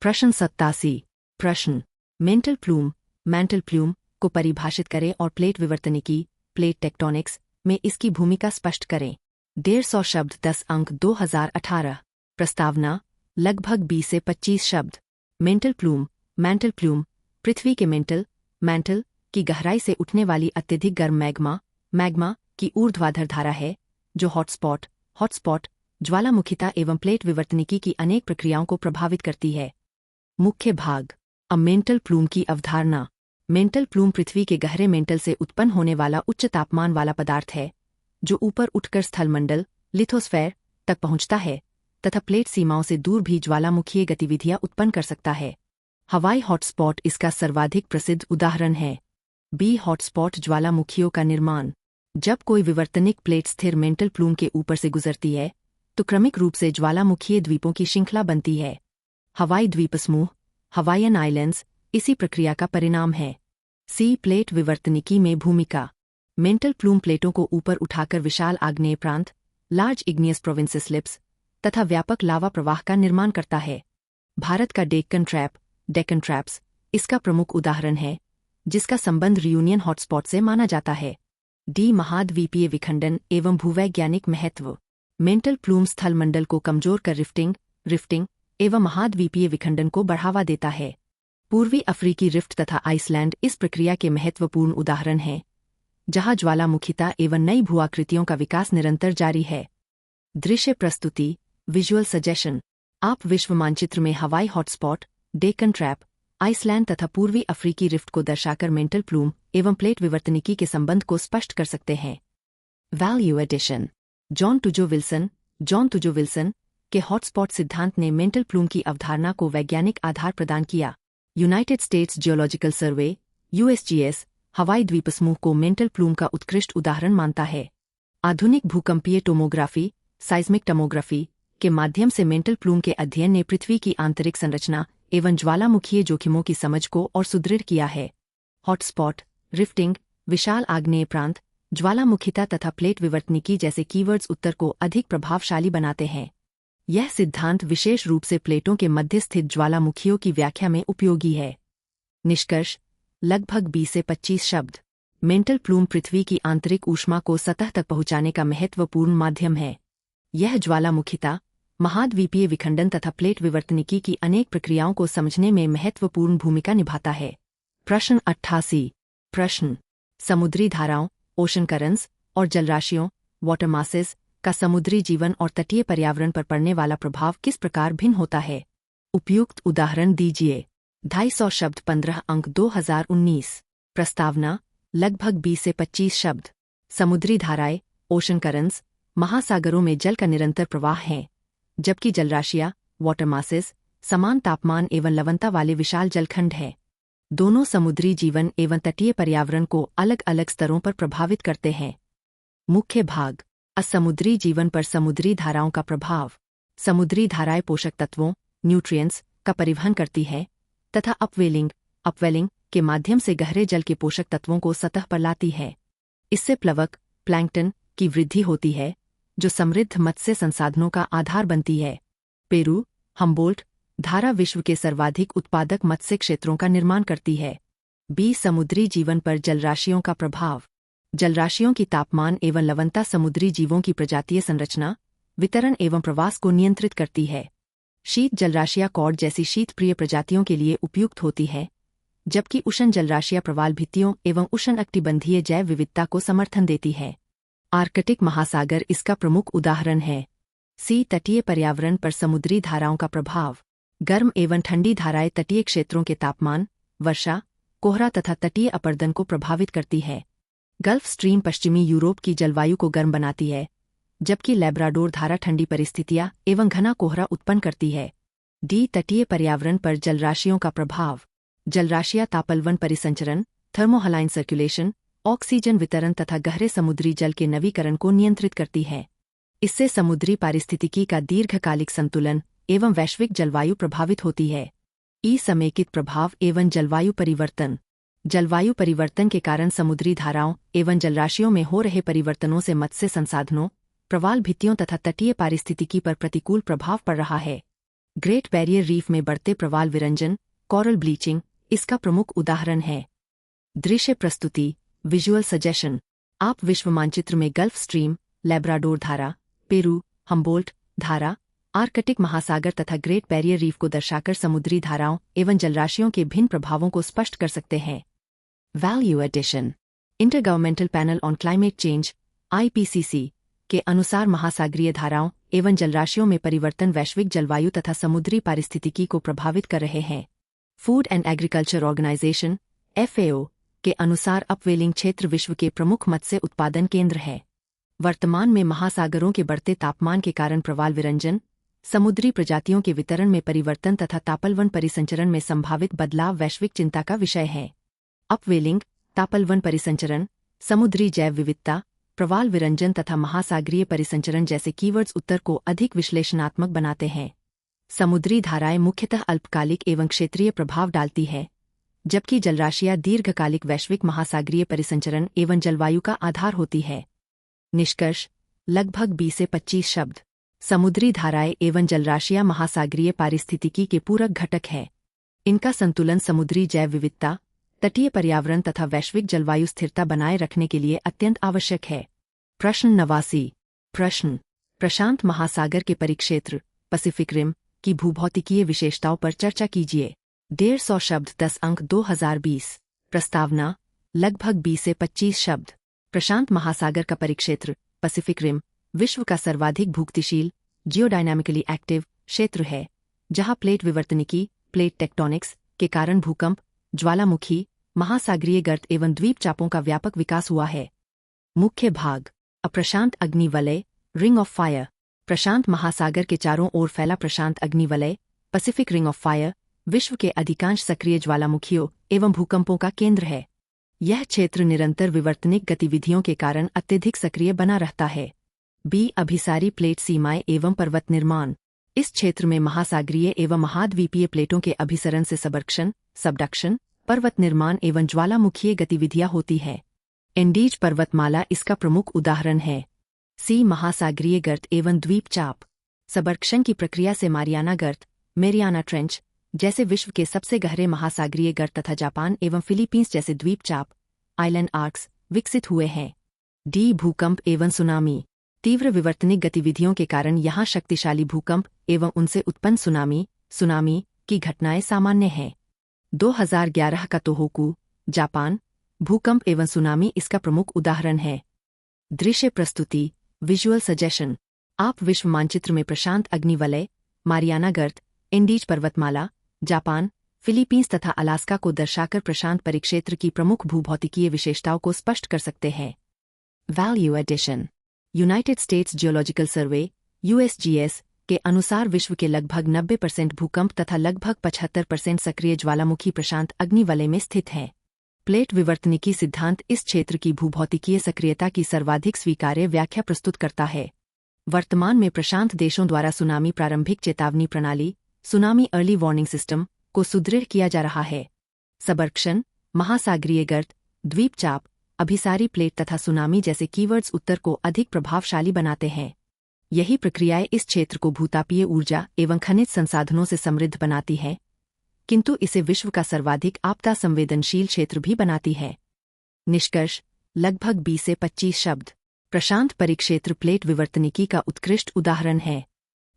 प्रश्न 87। प्रश्न मेंटल प्लूम को परिभाषित करें और प्लेट विवर्तनिकी प्लेट टेक्टोनिक्स में इसकी भूमिका स्पष्ट करें। 150 शब्द 10 अंक 2018। प्रस्तावना लगभग 20 से 25 शब्द। मेंटल प्लूम पृथ्वी के मैंटल की गहराई से उठने वाली अत्यधिक गर्म मैग्मा की ऊर्ध्वाधर धारा है जो हॉटस्पॉट ज्वालामुखिता एवं प्लेट विवर्तनिकी की अनेक प्रक्रियाओं को प्रभावित करती है। मुख्य भाग। अब मेंटल प्लूम की अवधारणा। मेंटल प्लूम पृथ्वी के गहरे मेंटल से उत्पन्न होने वाला उच्च तापमान वाला पदार्थ है जो ऊपर उठकर स्थलमंडल लिथोस्फेयर तक पहुंचता है तथा प्लेट सीमाओं से दूर भी ज्वालामुखीय गतिविधियां उत्पन्न कर सकता है। हवाई हॉटस्पॉट इसका सर्वाधिक प्रसिद्ध उदाहरण है। बी हॉटस्पॉट ज्वालामुखियों का निर्माण। जब कोई विवर्तनिक प्लेट स्थिर मेंटल प्लूम के ऊपर से गुजरती है तो क्रमिक रूप से ज्वालामुखीय द्वीपों की श्रृंखला बनती है। हवाई द्वीपसमूह हवाईयन आइलैंड्स इसी प्रक्रिया का परिणाम है। सी प्लेट विवर्तनिकी में भूमिका। मेंटल प्लूम प्लेटों को ऊपर उठाकर विशाल आग्नेय प्रांत लार्ज इग्नियस प्रोविंसेस स्लिप्स तथा व्यापक लावा प्रवाह का निर्माण करता है। भारत का डेक्कन ट्रैप्स इसका प्रमुख उदाहरण है जिसका संबंध रियूनियन हॉटस्पॉट से माना जाता है। डी महाद्वीपीय विखंडन एवं भूवैज्ञानिक महत्व। मेंटल प्लूम स्थलमंडल को कमजोर कर रिफ्टिंग एवं महाद्वीपीय विखंडन को बढ़ावा देता है। पूर्वी अफ्रीकी रिफ्ट तथा आइसलैंड इस प्रक्रिया के महत्वपूर्ण उदाहरण हैं जहां ज्वालामुखिता एवं नई भूआकृतियों का विकास निरंतर जारी है। दृश्य प्रस्तुति विजुअल सजेशन। आप विश्व मानचित्र में हवाई हॉटस्पॉट डेक्कन ट्रैप आइसलैंड तथा पूर्वी अफ्रीकी रिफ्ट को दर्शाकर मेंटल प्लूम एवं प्लेट विवर्तनिकी के संबंध को स्पष्ट कर सकते हैं। Value addition. John Tuzo Wilson के हॉटस्पॉट सिद्धांत ने मेंटल प्लूम की अवधारणा को वैज्ञानिक आधार प्रदान किया। United States Geological Survey USGS हवाई द्वीपसमूह को मेंटल प्लूम का उत्कृष्ट उदाहरण मानता है। आधुनिक भूकंपीय टोमोग्राफी साइस्मिक टोमोग्राफी के माध्यम से मेंटल प्लूम के अध्ययन ने पृथ्वी की आंतरिक संरचना एवं ज्वालामुखीय जोखिमों की समझ को और सुदृढ़ किया है। हॉटस्पॉट रिफ्टिंग विशाल आग्नेय प्रांत ज्वालामुखिता तथा प्लेट विवर्तनिकी जैसे कीवर्ड्स उत्तर को अधिक प्रभावशाली बनाते हैं। यह सिद्धांत विशेष रूप से प्लेटों के मध्य स्थित ज्वालामुखियों की व्याख्या में उपयोगी है। निष्कर्ष लगभग 20 से 25 शब्द। मेंटल प्लूम पृथ्वी की आंतरिक ऊष्मा को सतह तक पहुंचाने का महत्वपूर्ण माध्यम है। यह ज्वालामुखिता महाद्वीपीय विखंडन तथा प्लेट विवर्तनिकी की अनेक प्रक्रियाओं को समझने में महत्वपूर्ण भूमिका निभाता है। प्रश्न 88। प्रश्न समुद्री धाराओं ओशन करंट्स और जलराशियों वाटर मासेस का समुद्री जीवन और तटीय पर्यावरण पर पड़ने वाला प्रभाव किस प्रकार भिन्न होता है। उपयुक्त उदाहरण दीजिए। 250 शब्द 15 अंक 2019। प्रस्तावना लगभग 20 से 25 शब्द। समुद्री धाराएं ओशन करंट्स महासागरों में जल का निरंतर प्रवाह है जबकि जलराशियां वाटर मासेस समान तापमान एवं लवणता वाले विशाल जलखंड हैं। दोनों समुद्री जीवन एवं तटीय पर्यावरण को अलग अलग स्तरों पर प्रभावित करते हैं। मुख्य भाग। असमुद्री जीवन पर समुद्री धाराओं का प्रभाव। समुद्री धाराएं पोषक तत्वों न्यूट्रिएंट्स का परिवहन करती है तथा अपवेलिंग के माध्यम से गहरे जल के पोषक तत्वों को सतह पर लाती है। इससे प्लवक प्लैंकटन की वृद्धि होती है जो समृद्ध मत्स्य संसाधनों का आधार बनती है। पेरू हम्बोल्ट धारा विश्व के सर्वाधिक उत्पादक मत्स्य क्षेत्रों का निर्माण करती है। बी समुद्री जीवन पर जलराशियों का प्रभाव। जलराशियों की तापमान एवं लवणता समुद्री जीवों की प्रजातीय संरचना वितरण एवं प्रवास को नियंत्रित करती है। शीत जलराशियां कॉड जैसी शीतप्रिय प्रजातियों के लिए उपयुक्त होती है जबकि उष्ण जलराशियां प्रवाल भित्तियों एवं उष्णकटिबंधीय जैव विविधता को समर्थन देती है। आर्कटिक महासागर इसका प्रमुख उदाहरण है। सी तटीय पर्यावरण पर समुद्री धाराओं का प्रभाव। गर्म एवं ठंडी धाराएं तटीय क्षेत्रों के तापमान वर्षा कोहरा तथा तटीय अपर्दन को प्रभावित करती है। गल्फ स्ट्रीम पश्चिमी यूरोप की जलवायु को गर्म बनाती है जबकि लैब्राडोर धारा ठंडी परिस्थितियां एवं घना कोहरा उत्पन्न करती है। डी तटीय पर्यावरण पर जलराशियों का प्रभाव। जलराशियां तापलवन परिसंचरण थर्मोहलाइन सर्कुलेशन ऑक्सीजन वितरण तथा गहरे समुद्री जल के नवीकरण को नियंत्रित करती है। इससे समुद्री पारिस्थितिकी का दीर्घकालिक संतुलन एवं वैश्विक जलवायु प्रभावित होती है। ई समेकित प्रभाव एवं जलवायु परिवर्तन। जलवायु परिवर्तन के कारण समुद्री धाराओं एवं जलराशियों में हो रहे परिवर्तनों से मत्स्य संसाधनों प्रवाल भित्तियों तथा तटीय पारिस्थितिकी पर प्रतिकूल प्रभाव पड़ रहा है। ग्रेट बैरियर रीफ में बढ़ते प्रवाल विरंजन, कोरल ब्लीचिंग इसका प्रमुख उदाहरण है। दृश्य प्रस्तुति, विजुअल सजेशन। आप विश्व मानचित्र में गल्फ स्ट्रीम, लैब्राडोर धारा, पेरू, हम्बोल्ट धारा, आर्कटिक महासागर तथा ग्रेट बैरियर रीफ को दर्शाकर समुद्री धाराओं एवं जलराशियों के भिन्न प्रभावों को स्पष्ट कर सकते हैं। Value addition. Intergovernmental panel on climate change (IPCC) के अनुसार महासागरीय धाराओं एवं जलराशियों में परिवर्तन वैश्विक जलवायु तथा समुद्री पारिस्थितिकी को प्रभावित कर रहे हैं। Food and agriculture organisation (FAO) के अनुसार अपवेलिंग क्षेत्र विश्व के प्रमुख मत्स्य उत्पादन केंद्र है। वर्तमान में महासागरों के बढ़ते तापमान के कारण प्रवाल विरंजन, समुद्री प्रजातियों के वितरण में परिवर्तन तथा तापलवन परिसंचरण में संभावित बदलाव वैश्विक चिंता का विषय है। अपवेलिंग, तापलवन परिसंचरण, समुद्री जैव विविधता, प्रवाल विरंजन तथा महासागरीय परिसंचरण जैसे कीवर्ड्स उत्तर को अधिक विश्लेषणात्मक बनाते हैं। समुद्री धाराएं मुख्यतः अल्पकालिक एवं क्षेत्रीय प्रभाव डालती है, जबकि जलराशियां दीर्घकालिक वैश्विक महासागरीय परिसंचरण एवं जलवायु का आधार होती है। निष्कर्ष, लगभग 20 से 25 शब्द। समुद्री धाराएं एवं जलराशियां महासागरीय पारिस्थितिकी के पूरक घटक है। इनका संतुलन समुद्री जैव विविधता, तटीय पर्यावरण तथा वैश्विक जलवायु स्थिरता बनाए रखने के लिए अत्यंत आवश्यक है। प्रश्न 89। प्रश्न, प्रशांत महासागर के परिक्षेत्र पैसिफिक रिम की भूभौतिकीय विशेषताओं पर चर्चा कीजिए। 150 शब्द 10 अंक 2020। प्रस्तावना, लगभग 20 से 25 शब्द। प्रशांत महासागर का परिक्षेत्र पैसिफिक रिम विश्व का सर्वाधिक भूगतिशील, जियोडायनामिकली एक्टिव क्षेत्र है, जहां प्लेट विवर्तनिकी प्लेट टेक्टोनिक्स के कारण भूकंप, ज्वालामुखी, महासागरीय गर्त एवं द्वीपचापों का व्यापक विकास हुआ है। मुख्य भाग, अप्रशांत अग्नि वलय रिंग ऑफ फायर। प्रशांत महासागर के चारों ओर फैला प्रशांत अग्नि वलय पैसिफिक रिंग ऑफ फायर विश्व के अधिकांश सक्रिय ज्वालामुखियों एवं भूकंपों का केंद्र है। यह क्षेत्र निरंतर विवर्तनिक गतिविधियों के कारण अत्यधिक सक्रिय बना रहता है। अभिसारी प्लेट सीमाएं एवं पर्वत निर्माण। इस क्षेत्र में महासागरीय एवं महाद्वीपीय प्लेटों के अभिसरण से सबर्क्शन, सबडक्शन, पर्वत निर्माण एवं ज्वालामुखीय गतिविधियां होती है। एंडीज पर्वतमाला इसका प्रमुख उदाहरण है। महासागरीय गर्त एवं द्वीपचाप। सबर्क्शन की प्रक्रिया से मारियाना गर्त, मेरियाना ट्रेंच जैसे विश्व के सबसे गहरे महासागरीय गर्त तथा जापान एवं फिलीपींस जैसे द्वीपचाप आइलैंड आर्क्स विकसित हुए हैं। भूकंप एवं सुनामी। तीव्र विवर्तनिक गतिविधियों के कारण यहाँ शक्तिशाली भूकंप एवं उनसे उत्पन्न सुनामी की घटनाएं सामान्य हैं। 2011 का तोहोकू, जापान भूकंप एवं सुनामी इसका प्रमुख उदाहरण है। दृश्य प्रस्तुति, विजुअल सजेशन। आप विश्व मानचित्र में प्रशांत अग्नि वलय, मारियाना गर्त, एंडीज पर्वतमाला, जापान, फिलीपींस तथा अलास्का को दर्शाकर प्रशांत परिक्षेत्र की प्रमुख भूभौतिकीय विशेषताओं को स्पष्ट कर सकते हैं। Value addition. United States Geological Survey (USGS) के अनुसार विश्व के लगभग 90% भूकंप तथा लगभग 75% सक्रिय ज्वालामुखी प्रशांत अग्नि वलय में स्थित हैं। प्लेट विवर्तनिकी सिद्धांत इस क्षेत्र की भूभौतिकीय सक्रियता की सर्वाधिक स्वीकार्य व्याख्या प्रस्तुत करता है। वर्तमान में प्रशांत देशों द्वारा सुनामी प्रारंभिक चेतावनी प्रणाली सुनामी अर्ली वार्निंग सिस्टम को सुदृढ़ किया जा रहा है। सबर्क्शन, महासागरीय गर्त, द्वीपचाप, अभिसारी प्लेट तथा सुनामी जैसे कीवर्ड्स उत्तर को अधिक प्रभावशाली बनाते हैं। यही प्रक्रियाएं इस क्षेत्र को भूतापीय ऊर्जा एवं खनिज संसाधनों से समृद्ध बनाती है, किंतु इसे विश्व का सर्वाधिक आपदा संवेदनशील क्षेत्र भी बनाती है। निष्कर्ष, लगभग 20 से 25 शब्द। प्रशांत परिक्षेत्र प्लेट विवर्तनिकी का उत्कृष्ट उदाहरण है।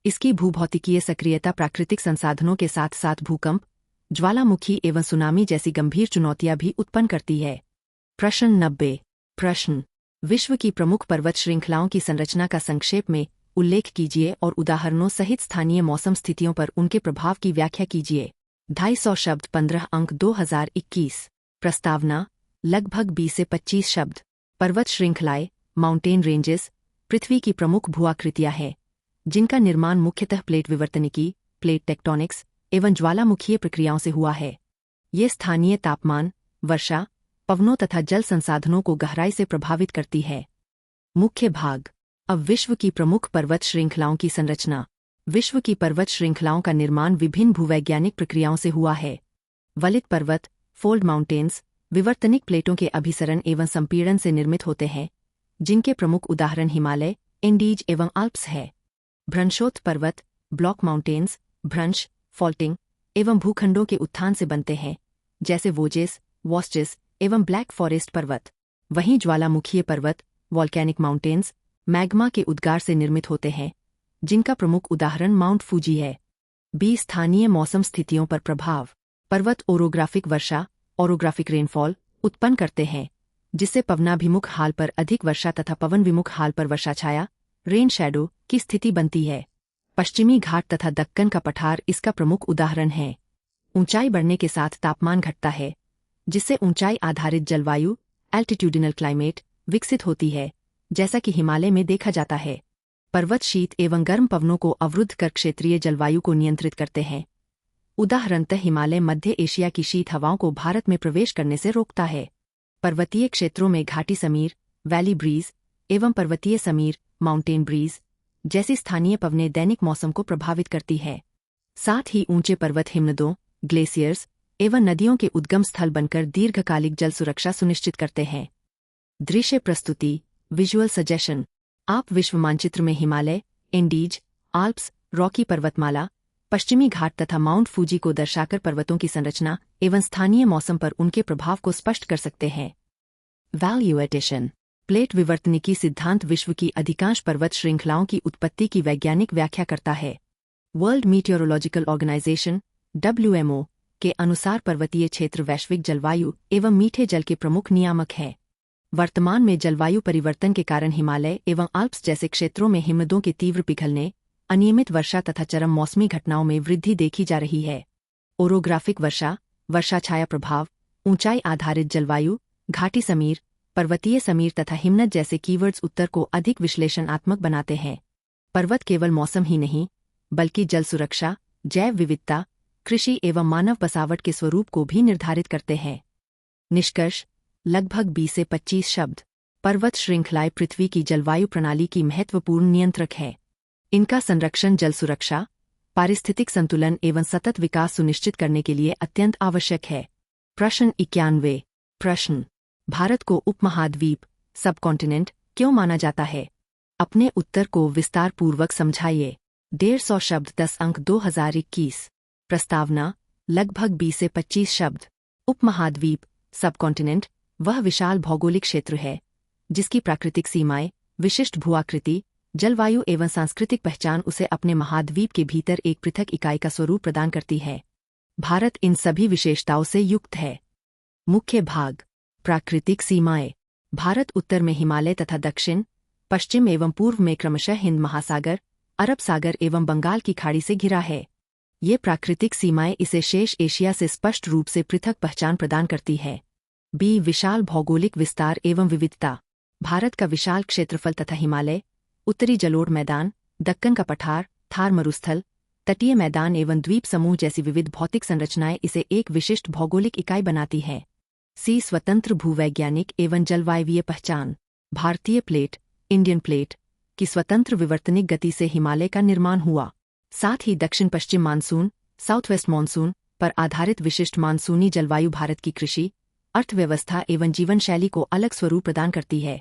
इसकी भूभौतिकीय सक्रियता प्राकृतिक संसाधनों के साथ साथ भूकंप, ज्वालामुखी एवं सुनामी जैसी गंभीर चुनौतियां भी उत्पन्न करती है। प्रश्न 90। प्रश्न, विश्व की प्रमुख पर्वत श्रृंखलाओं की संरचना का संक्षेप में उल्लेख कीजिए और उदाहरणों सहित स्थानीय मौसम स्थितियों पर उनके प्रभाव की व्याख्या कीजिए। 250 शब्द 15 अंक 2021। प्रस्तावना, लगभग 20 से 25 शब्द। पर्वत श्रृंखलाएं, माउंटेन रेंजेस, पृथ्वी की प्रमुख भूआकृतियां हैं, जिनका निर्माण मुख्यतः प्लेट विवर्तनिकी, प्लेट टेक्टोनिक्स एवं ज्वालामुखीय प्रक्रियाओं से हुआ है। ये स्थानीय तापमान, वर्षा, पवनों तथा जल संसाधनों को गहराई से प्रभावित करती है। मुख्य भाग। अब विश्व की प्रमुख पर्वत श्रृंखलाओं की संरचना। विश्व की पर्वत श्रृंखलाओं का निर्माण विभिन्न भूवैज्ञानिक प्रक्रियाओं से हुआ है। वलित पर्वत, फोल्ड माउंटेन्स, विवर्तनिक प्लेटों के अभिसरण एवं संपीड़न से निर्मित होते हैं, जिनके प्रमुख उदाहरण हिमालय, एंडीज एवं आल्प्स है। भ्रंशोत्थ पर्वत, ब्लॉक माउंटेन्स, भ्रंश, फॉल्टिंग एवं भूखंडों के उत्थान से बनते हैं, जैसे वोजेस, वॉस्टिस एवं ब्लैक फॉरेस्ट पर्वत। वहीं ज्वालामुखीय पर्वत, वॉल्केनिक माउंटेन्स, मैग्मा के उद्गार से निर्मित होते हैं, जिनका प्रमुख उदाहरण माउंट फूजी है। स्थानीय मौसम स्थितियों पर प्रभाव। पर्वत ओरोग्राफिक वर्षा, ओरोग्राफिक रेनफॉल उत्पन्न करते हैं, जिससे पवनाभिमुख हाल पर अधिक वर्षा तथा पवन विमुख हाल पर वर्षा छाया, रेन शैडो की स्थिति बनती है। पश्चिमी घाट तथा दक्कन का पठार इसका प्रमुख उदाहरण है। ऊंचाई बढ़ने के साथ तापमान घटता है, जिससे ऊंचाई आधारित जलवायु, एल्टीट्यूडिनल क्लाइमेट विकसित होती है, जैसा कि हिमालय में देखा जाता है। पर्वत शीत एवं गर्म पवनों को अवरुद्ध कर क्षेत्रीय जलवायु को नियंत्रित करते हैं। उदाहरणतः हिमालय मध्य एशिया की शीत हवाओं को भारत में प्रवेश करने से रोकता है। पर्वतीय क्षेत्रों में घाटी समीर, वैली ब्रीज एवं पर्वतीय समीर, माउंटेन ब्रीज जैसी स्थानीय पवनें दैनिक मौसम को प्रभावित करती है। साथ ही ऊंचे पर्वत हिमनदों, ग्लेशियर्स एवं नदियों के उद्गम स्थल बनकर दीर्घकालिक जल सुरक्षा सुनिश्चित करते हैं। दृश्य प्रस्तुति, विजुअल सजेशन। आप विश्व मानचित्र में हिमालय, एंडीज, आल्प्स, रॉकी पर्वतमाला, पश्चिमी घाट तथा माउंट फूजी को दर्शाकर पर्वतों की संरचना एवं स्थानीय मौसम पर उनके प्रभाव को स्पष्ट कर सकते हैं। Value addition. प्लेट विवर्तनिकी सिद्धांत विश्व की अधिकांश पर्वत श्रृंखलाओं की उत्पत्ति की वैज्ञानिक व्याख्या करता है। वर्ल्ड मीटियोरोलॉजिकल ऑर्गेनाइजेशन (WMO) के अनुसार पर्वतीय क्षेत्र वैश्विक जलवायु एवं मीठे जल के प्रमुख नियामक हैं। वर्तमान में जलवायु परिवर्तन के कारण हिमालय एवं आल्प्स जैसे क्षेत्रों में हिमनदों के तीव्र पिघलने, अनियमित वर्षा तथा चरम मौसमी घटनाओं में वृद्धि देखी जा रही है। ओरोग्राफिक वर्षा, वर्षा छाया प्रभाव, ऊंचाई आधारित जलवायु, घाटी समीर, पर्वतीय समीर तथा हिमनद जैसे कीवर्ड्स उत्तर को अधिक विश्लेषणात्मक बनाते हैं। पर्वत केवल मौसम ही नहीं, बल्कि जल सुरक्षा, जैव विविधता, कृषि एवं मानव बसावट के स्वरूप को भी निर्धारित करते हैं। निष्कर्ष, लगभग 20 से 25 शब्द। पर्वत श्रृंखलाएं पृथ्वी की जलवायु प्रणाली की महत्वपूर्ण नियंत्रक है। इनका संरक्षण जल सुरक्षा, पारिस्थितिक संतुलन एवं सतत विकास सुनिश्चित करने के लिए अत्यंत आवश्यक है। प्रश्न 91। प्रश्न: भारत को उपमहाद्वीप, सबकॉन्टिनेंट क्यों माना जाता है? अपने उत्तर को विस्तार पूर्वक समझाइए। 150 शब्द 10 अंक 2021। प्रस्तावना: लगभग 20 से 25 शब्द। उपमहाद्वीप, सबकॉन्टिनेंट वह विशाल भौगोलिक क्षेत्र है जिसकी प्राकृतिक सीमाएं, विशिष्ट भूआकृति, जलवायु एवं सांस्कृतिक पहचान उसे अपने महाद्वीप के भीतर एक पृथक इकाई का स्वरूप प्रदान करती है। भारत इन सभी विशेषताओं से युक्त है। मुख्य भाग: प्राकृतिक सीमाएं। भारत उत्तर में हिमालय तथा दक्षिण, पश्चिम एवं पूर्व में क्रमशः हिंद महासागर, अरब सागर एवं बंगाल की खाड़ी से घिरा है। ये प्राकृतिक सीमाएं इसे शेष एशिया से स्पष्ट रूप से पृथक पहचान प्रदान करती है। विशाल भौगोलिक विस्तार एवं विविधता। भारत का विशाल क्षेत्रफल तथा हिमालय, उत्तरी जलोढ़ मैदान, दक्कन का पठार, थार मरुस्थल, तटीय मैदान एवं द्वीप समूह जैसी विविध भौतिक संरचनाएं इसे एक विशिष्ट भौगोलिक इकाई बनाती है। स्वतंत्र भूवैज्ञानिक एवं जलवायवीय पहचान। भारतीय प्लेट, इंडियन प्लेट की स्वतंत्र विवर्तनिक गति से हिमालय का निर्माण हुआ। साथ ही दक्षिण पश्चिम मानसून, साउथ वेस्ट मानसून पर आधारित विशिष्ट मानसूनी जलवायु भारत की कृषि, अर्थव्यवस्था एवं जीवन शैली को अलग स्वरूप प्रदान करती है।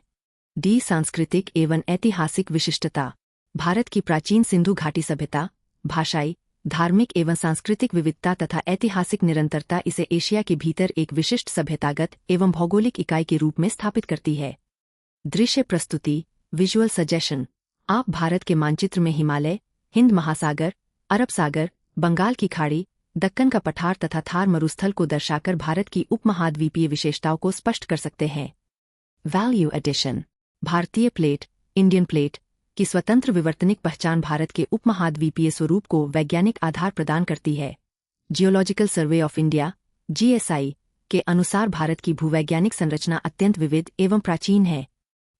सांस्कृतिक एवं ऐतिहासिक विशिष्टता। भारत की प्राचीन सिंधु घाटी सभ्यता, भाषाई, धार्मिक एवं सांस्कृतिक विविधता तथा ऐतिहासिक निरंतरता इसे एशिया के भीतर एक विशिष्ट सभ्यतागत एवं भौगोलिक इकाई के रूप में स्थापित करती है। दृश्य प्रस्तुति, विजुअल सजेशन। आप भारत के मानचित्र में हिमालय, हिंद महासागर, अरब सागर, बंगाल की खाड़ी, दक्कन का पठार तथा थार मरुस्थल को दर्शाकर भारत की उपमहाद्वीपीय विशेषताओं को स्पष्ट कर सकते हैं। Value addition. भारतीय प्लेट, इंडियन प्लेट की स्वतंत्र विवर्तनिक पहचान भारत के उपमहाद्वीपीय स्वरूप को वैज्ञानिक आधार प्रदान करती है। Geological survey of India (GSI) के अनुसार भारत की भूवैज्ञानिक संरचना अत्यंत विविध एवं प्राचीन है।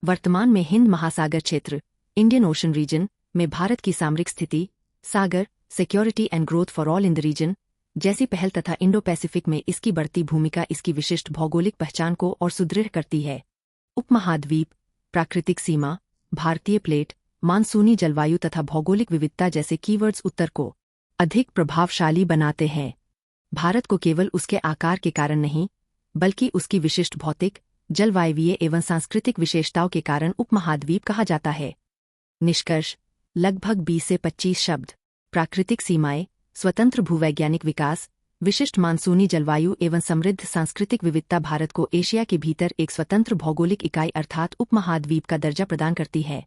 वर्तमान में हिंद महासागर क्षेत्र (इंडियन ओशन रीजन) में भारत की सामरिक स्थिति, Sagar, security and growth for all in the region जैसी पहल तथा इंडो पैसिफिक में इसकी बढ़ती भूमिका इसकी विशिष्ट भौगोलिक पहचान को और सुदृढ़ करती है। उपमहाद्वीप, प्राकृतिक सीमा, भारतीय प्लेट, मानसूनी जलवायु तथा भौगोलिक विविधता जैसे कीवर्ड्स उत्तर को अधिक प्रभावशाली बनाते हैं। भारत को केवल उसके आकार के कारण नहीं, बल्कि उसकी विशिष्ट भौतिक, जलवायवीय एवं सांस्कृतिक विशेषताओं के कारण उपमहाद्वीप कहा जाता है। निष्कर्ष लगभग 20 से 25 शब्द। प्राकृतिक सीमाएं, स्वतंत्र भूवैज्ञानिक विकास, विशिष्ट मानसूनी जलवायु एवं समृद्ध सांस्कृतिक विविधता भारत को एशिया के भीतर एक स्वतंत्र भौगोलिक इकाई अर्थात उपमहाद्वीप का दर्जा प्रदान करती है।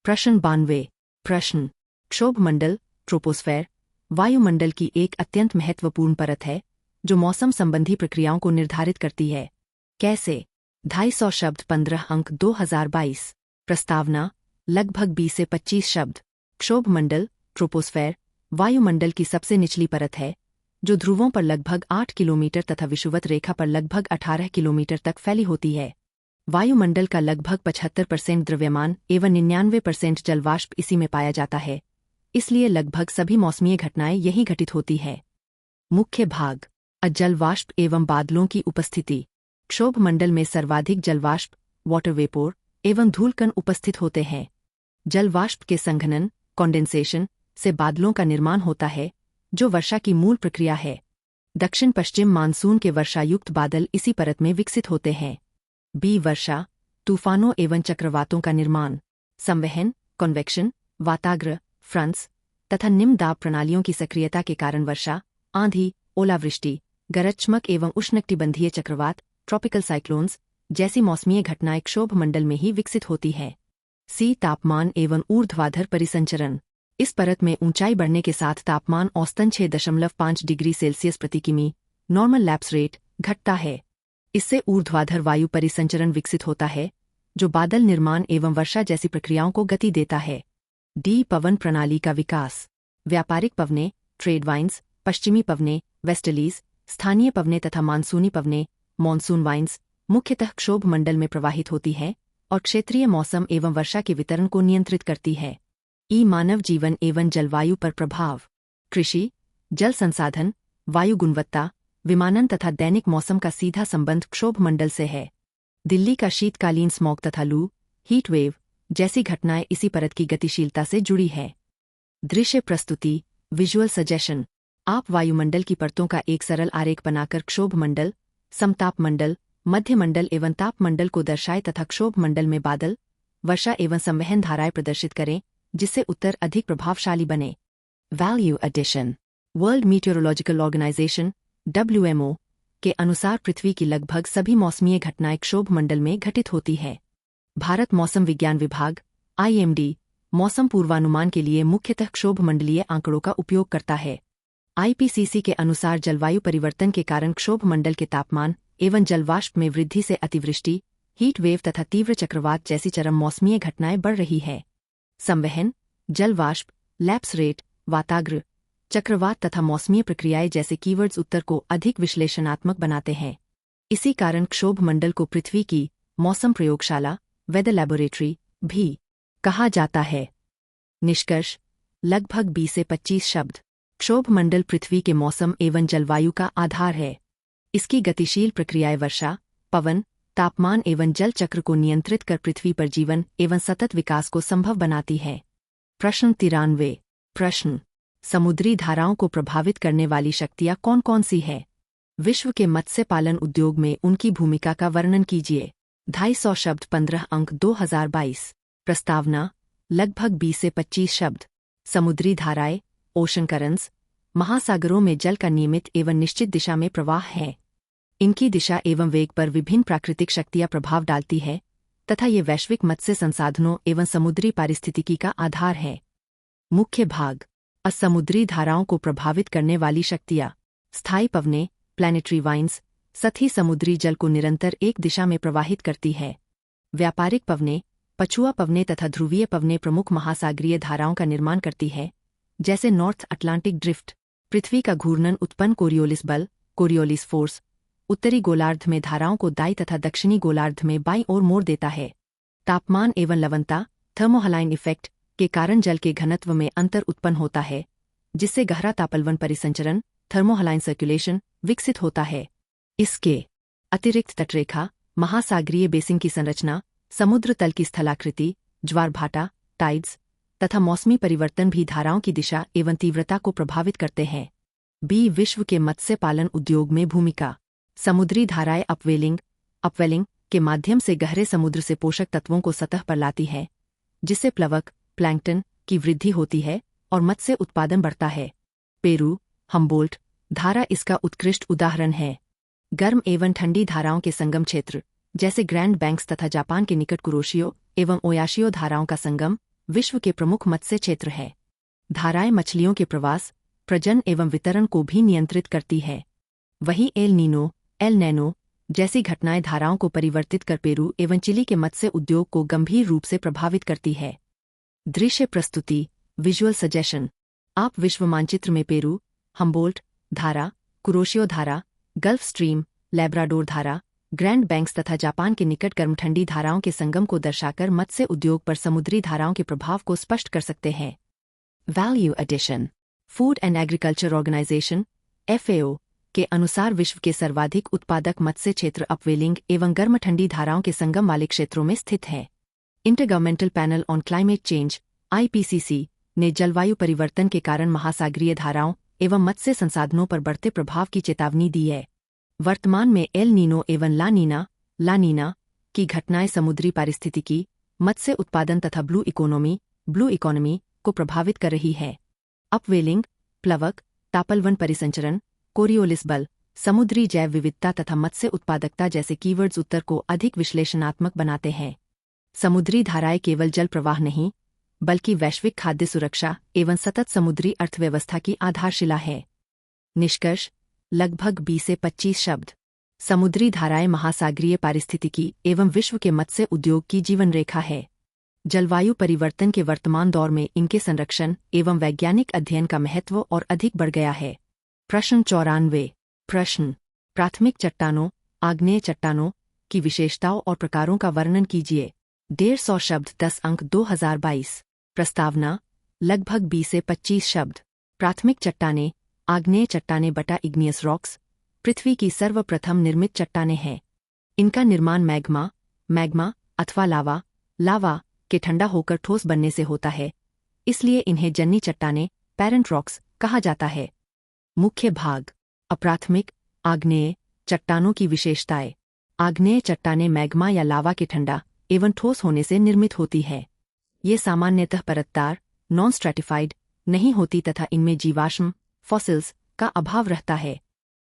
प्रश्न 92। प्रश्न क्षोभमंडल ट्रोपोस्फेयर वायुमंडल की एक अत्यंत महत्वपूर्ण परत है जो मौसम संबंधी प्रक्रियाओं को निर्धारित करती है। कैसे? 250 शब्द 15 अंक 2022। प्रस्तावना लगभग 20 से 25 शब्द। क्षोभमंडल ट्रोपोस्फेयर वायुमंडल की सबसे निचली परत है जो ध्रुवों पर लगभग 8 किलोमीटर तथा विषुवत रेखा पर लगभग 18 किलोमीटर तक फैली होती है। वायुमंडल का लगभग 75% द्रव्यमान एवं 99% जलवाष्प इसी में पाया जाता है, इसलिए लगभग सभी मौसमीय घटनाएं यहीं घटित होती है। मुख्य भाग जलवाष्प एवं बादलों की उपस्थिति। क्षोभमंडल में सर्वाधिक जलवाष्प वाटर वेपोर एवं धूलकण उपस्थित होते हैं। जलवाष्प के संघनन कॉन्डेंसेशन से बादलों का निर्माण होता है जो वर्षा की मूल प्रक्रिया है। दक्षिण पश्चिम मानसून के वर्षायुक्त बादल इसी परत में विकसित होते हैं। वर्षा तूफानों एवं चक्रवातों का निर्माण। संवहन कन्वेक्शन वाताग्र फ्रंट्स तथा निम्न दाब प्रणालियों की सक्रियता के कारण वर्षा, आंधी, ओलावृष्टि, गरज चमक एवं उष्णकटिबंधीय चक्रवात ट्रॉपिकल साइक्लोन्स जैसी मौसमीय घटनाएं क्षोभमंडल में ही विकसित होती है। तापमान एवं ऊर्ध्वाधर परिसंचरण। इस परत में ऊंचाई बढ़ने के साथ तापमान औसतन 6.5 डिग्री सेल्सियस प्रति किमी नॉर्मल लैप्स रेट घटता है। इससे ऊर्ध्वाधर वायु परिसंचरण विकसित होता है जो बादल निर्माण एवं वर्षा जैसी प्रक्रियाओं को गति देता है। पवन प्रणाली का विकास। व्यापारिक पवने ट्रेड वाइन्स, पश्चिमी पवने वेस्टर्लीज, स्थानीय पवने तथा मानसूनी पवने मॉनसून वाइन्स मुख्यतः क्षोभमंडल में प्रवाहित होती है और क्षेत्रीय मौसम एवं वर्षा के वितरण को नियंत्रित करती है। मानव जीवन एवं जलवायु पर प्रभाव। कृषि, जल संसाधन, वायु गुणवत्ता, विमानन तथा दैनिक मौसम का सीधा संबंध क्षोभमंडल से है। दिल्ली का शीतकालीन स्मॉग तथा लू हीट वेव जैसी घटनाएं इसी परत की गतिशीलता से जुड़ी है। दृश्य प्रस्तुति विजुअल सजेशन। आप वायुमंडल की परतों का एक सरल आरेख बनाकर क्षोभमंडल, समतापमंडल, मध्यमंडल एवं तापमंडल को दर्शाएं तथा क्षोभमंडल में बादल, वर्षा एवं संवहन धाराएं प्रदर्शित करें जिससे उत्तर अधिक प्रभावशाली बने। Value addition. World meteorological organisation WMO के अनुसार पृथ्वी की लगभग सभी मौसमीय घटनाएं क्षोभमंडल में घटित होती है। भारत मौसम विज्ञान विभाग IMD मौसम पूर्वानुमान के लिए मुख्यतः क्षोभमंडलीय आंकड़ों का उपयोग करता है। IPCC के अनुसार जलवायु परिवर्तन के कारण क्षोभमंडल के तापमान एवं जलवाष्प में वृद्धि से अतिवृष्टि, हीट वेव तथा तीव्र चक्रवात जैसी चरम मौसमीय घटनाएं बढ़ रही है। संवहन, जलवाष्प, लैप्स रेट, वाताग्र, चक्रवात तथा मौसमीय प्रक्रियाएं जैसे कीवर्ड्स उत्तर को अधिक विश्लेषणात्मक बनाते हैं। इसी कारण क्षोभमंडल को पृथ्वी की मौसम प्रयोगशाला वेदर लैबोरेटरी भी कहा जाता है। निष्कर्ष लगभग 20 से 25 शब्द। क्षोभमंडल पृथ्वी के मौसम एवं जलवायु का आधार है। इसकी गतिशील प्रक्रियाएं वर्षा, पवन, तापमान एवं जल चक्र को नियंत्रित कर पृथ्वी पर जीवन एवं सतत विकास को संभव बनाती है। प्रश्न 93। प्रश्न समुद्री धाराओं को प्रभावित करने वाली शक्तियां कौन कौन सी है? विश्व के मत्स्य पालन उद्योग में उनकी भूमिका का वर्णन कीजिए। 250 शब्द 15 अंक 2022। प्रस्तावना लगभग 20 से 25 शब्द। समुद्री धाराएं ओशन करंट्स महासागरों में जल का नियमित एवं निश्चित दिशा में प्रवाह है। इनकी दिशा एवं वेग पर विभिन्न प्राकृतिक शक्तियां प्रभाव डालती है तथा ये वैश्विक मत्स्य संसाधनों एवं समुद्री पारिस्थितिकी का आधार है। मुख्य भाग समुद्री धाराओं को प्रभावित करने वाली शक्तियां। स्थायी पवने प्लैनेटरी वाइन्स सतही समुद्री जल को निरंतर एक दिशा में प्रवाहित करती है। व्यापारिक पवने पछुआ पवने तथा ध्रुवीय पवने प्रमुख महासागरीय धाराओं का निर्माण करती है जैसे नॉर्थ अटलांटिक ड्रिफ्ट। पृथ्वी का घूर्णन उत्पन्न कोरियोलिस बल कोरियोलिस फोर्स उत्तरी गोलार्ध में धाराओं को दाई तथा दक्षिणी गोलार्ध में बाईं ओर मोड़ देता है। तापमान एवं लवणता थर्मोहलाइन इफेक्ट के कारण जल के घनत्व में अंतर उत्पन्न होता है जिससे गहरा तापलवन परिसंचरण थर्मोहलाइन सर्कुलेशन विकसित होता है। इसके अतिरिक्त तटरेखा महासागरीय बेसिन की संरचना समुद्र तल की स्थलाकृति ज्वार भाटा टाइड्स तथा मौसमी परिवर्तन भी धाराओं की दिशा एवं तीव्रता को प्रभावित करते हैं। विश्व के मत्स्य पालन उद्योग में भूमिका। समुद्री धाराएं अपवेलिंग के माध्यम से गहरे समुद्र से पोषक तत्वों को सतह पर लाती है जिससे प्लवक प्लैंकटन की वृद्धि होती है और मत्स्य उत्पादन बढ़ता है। पेरू, हम्बोल्ट धारा इसका उत्कृष्ट उदाहरण है। गर्म एवं ठंडी धाराओं के संगम क्षेत्र जैसे ग्रैंड बैंक्स तथा जापान के निकट कुरोशियो एवं ओयाशियो धाराओं का संगम विश्व के प्रमुख मत्स्य क्षेत्र है। धाराएं मछलियों के प्रवास, प्रजनन एवं वितरण को भी नियंत्रित करती है। वहीं एल नैनो जैसी घटनाएं धाराओं को परिवर्तित कर पेरू एवं चिली के मत्स्य उद्योग को गंभीर रूप से प्रभावित करती है। दृश्य प्रस्तुति विजुअल सजेशन। आप विश्व मानचित्र में पेरू, हम्बोल्ट धारा, कुरोशियो धारा, गल्फ स्ट्रीम, लैब्राडोर धारा, ग्रैंड बैंक्स तथा जापान के निकट गर्म ठंडी धाराओं के संगम को दर्शाकर मत्स्य उद्योग पर समुद्री धाराओं के प्रभाव को स्पष्ट कर सकते हैं। Value addition. Food and agriculture organisation FAO के अनुसार विश्व के सर्वाधिक उत्पादक मत्स्य क्षेत्र अपवेलिंग एवं गर्म ठंडी धाराओं के संगम वाले क्षेत्रों में स्थित है। Intergovernmental panel on climate change IPCC ने जलवायु परिवर्तन के कारण महासागरीय धाराओं एवं मत्स्य संसाधनों पर बढ़ते प्रभाव की चेतावनी दी है। वर्तमान में एल नीनो एवं ला नीना की घटनाएं समुद्री पारिस्थितिकी, मत्स्य उत्पादन तथा ब्लू इकोनॉमी को प्रभावित कर रही है। अपवेलिंग, प्लवक, तापलवन परिसंचरण, कोरियोलिस बल, समुद्री जैव विविधता तथा मत्स्य उत्पादकता जैसे कीवर्ड्स उत्तर को अधिक विश्लेषणात्मक बनाते हैं। समुद्री धाराएं केवल जल प्रवाह नहीं, बल्कि वैश्विक खाद्य सुरक्षा एवं सतत समुद्री अर्थव्यवस्था की आधारशिला है। निष्कर्ष लगभग 20 से 25 शब्द। समुद्री धाराएं महासागरीय पारिस्थितिकी एवं विश्व के मत्स्य उद्योग की जीवन रेखा है। जलवायु परिवर्तन के वर्तमान दौर में इनके संरक्षण एवं वैज्ञानिक अध्ययन का महत्व और अधिक बढ़ गया है। प्रश्न 94। प्रश्न। प्राथमिक चट्टानों, आग्नेय चट्टानों की विशेषताओं और प्रकारों का वर्णन कीजिए। 150 शब्द 10 अंक 2022। प्रस्तावना लगभग 20 से 25 शब्द। प्राथमिक चट्टानें, आग्नेय चट्टानें बटा इग्नियस रॉक्स पृथ्वी की सर्वप्रथम निर्मित चट्टानें हैं। इनका निर्माण मैग्मा अथवा लावा के ठंडा होकर ठोस बनने से होता है, इसलिए इन्हें जननी चट्टानें पेरेंट रॉक्स कहा जाता है। मुख्य भाग। अप्राथमिक आग्नेय चट्टानों की विशेषताएं। आग्नेय चट्टानें मैग्मा या लावा के ठंडा एवं ठोस होने से निर्मित होती है। ये सामान्यतः परतदार नॉन स्ट्रैटिफाइड नहीं होती तथा इनमें जीवाश्म फॉसिल्स का अभाव रहता है।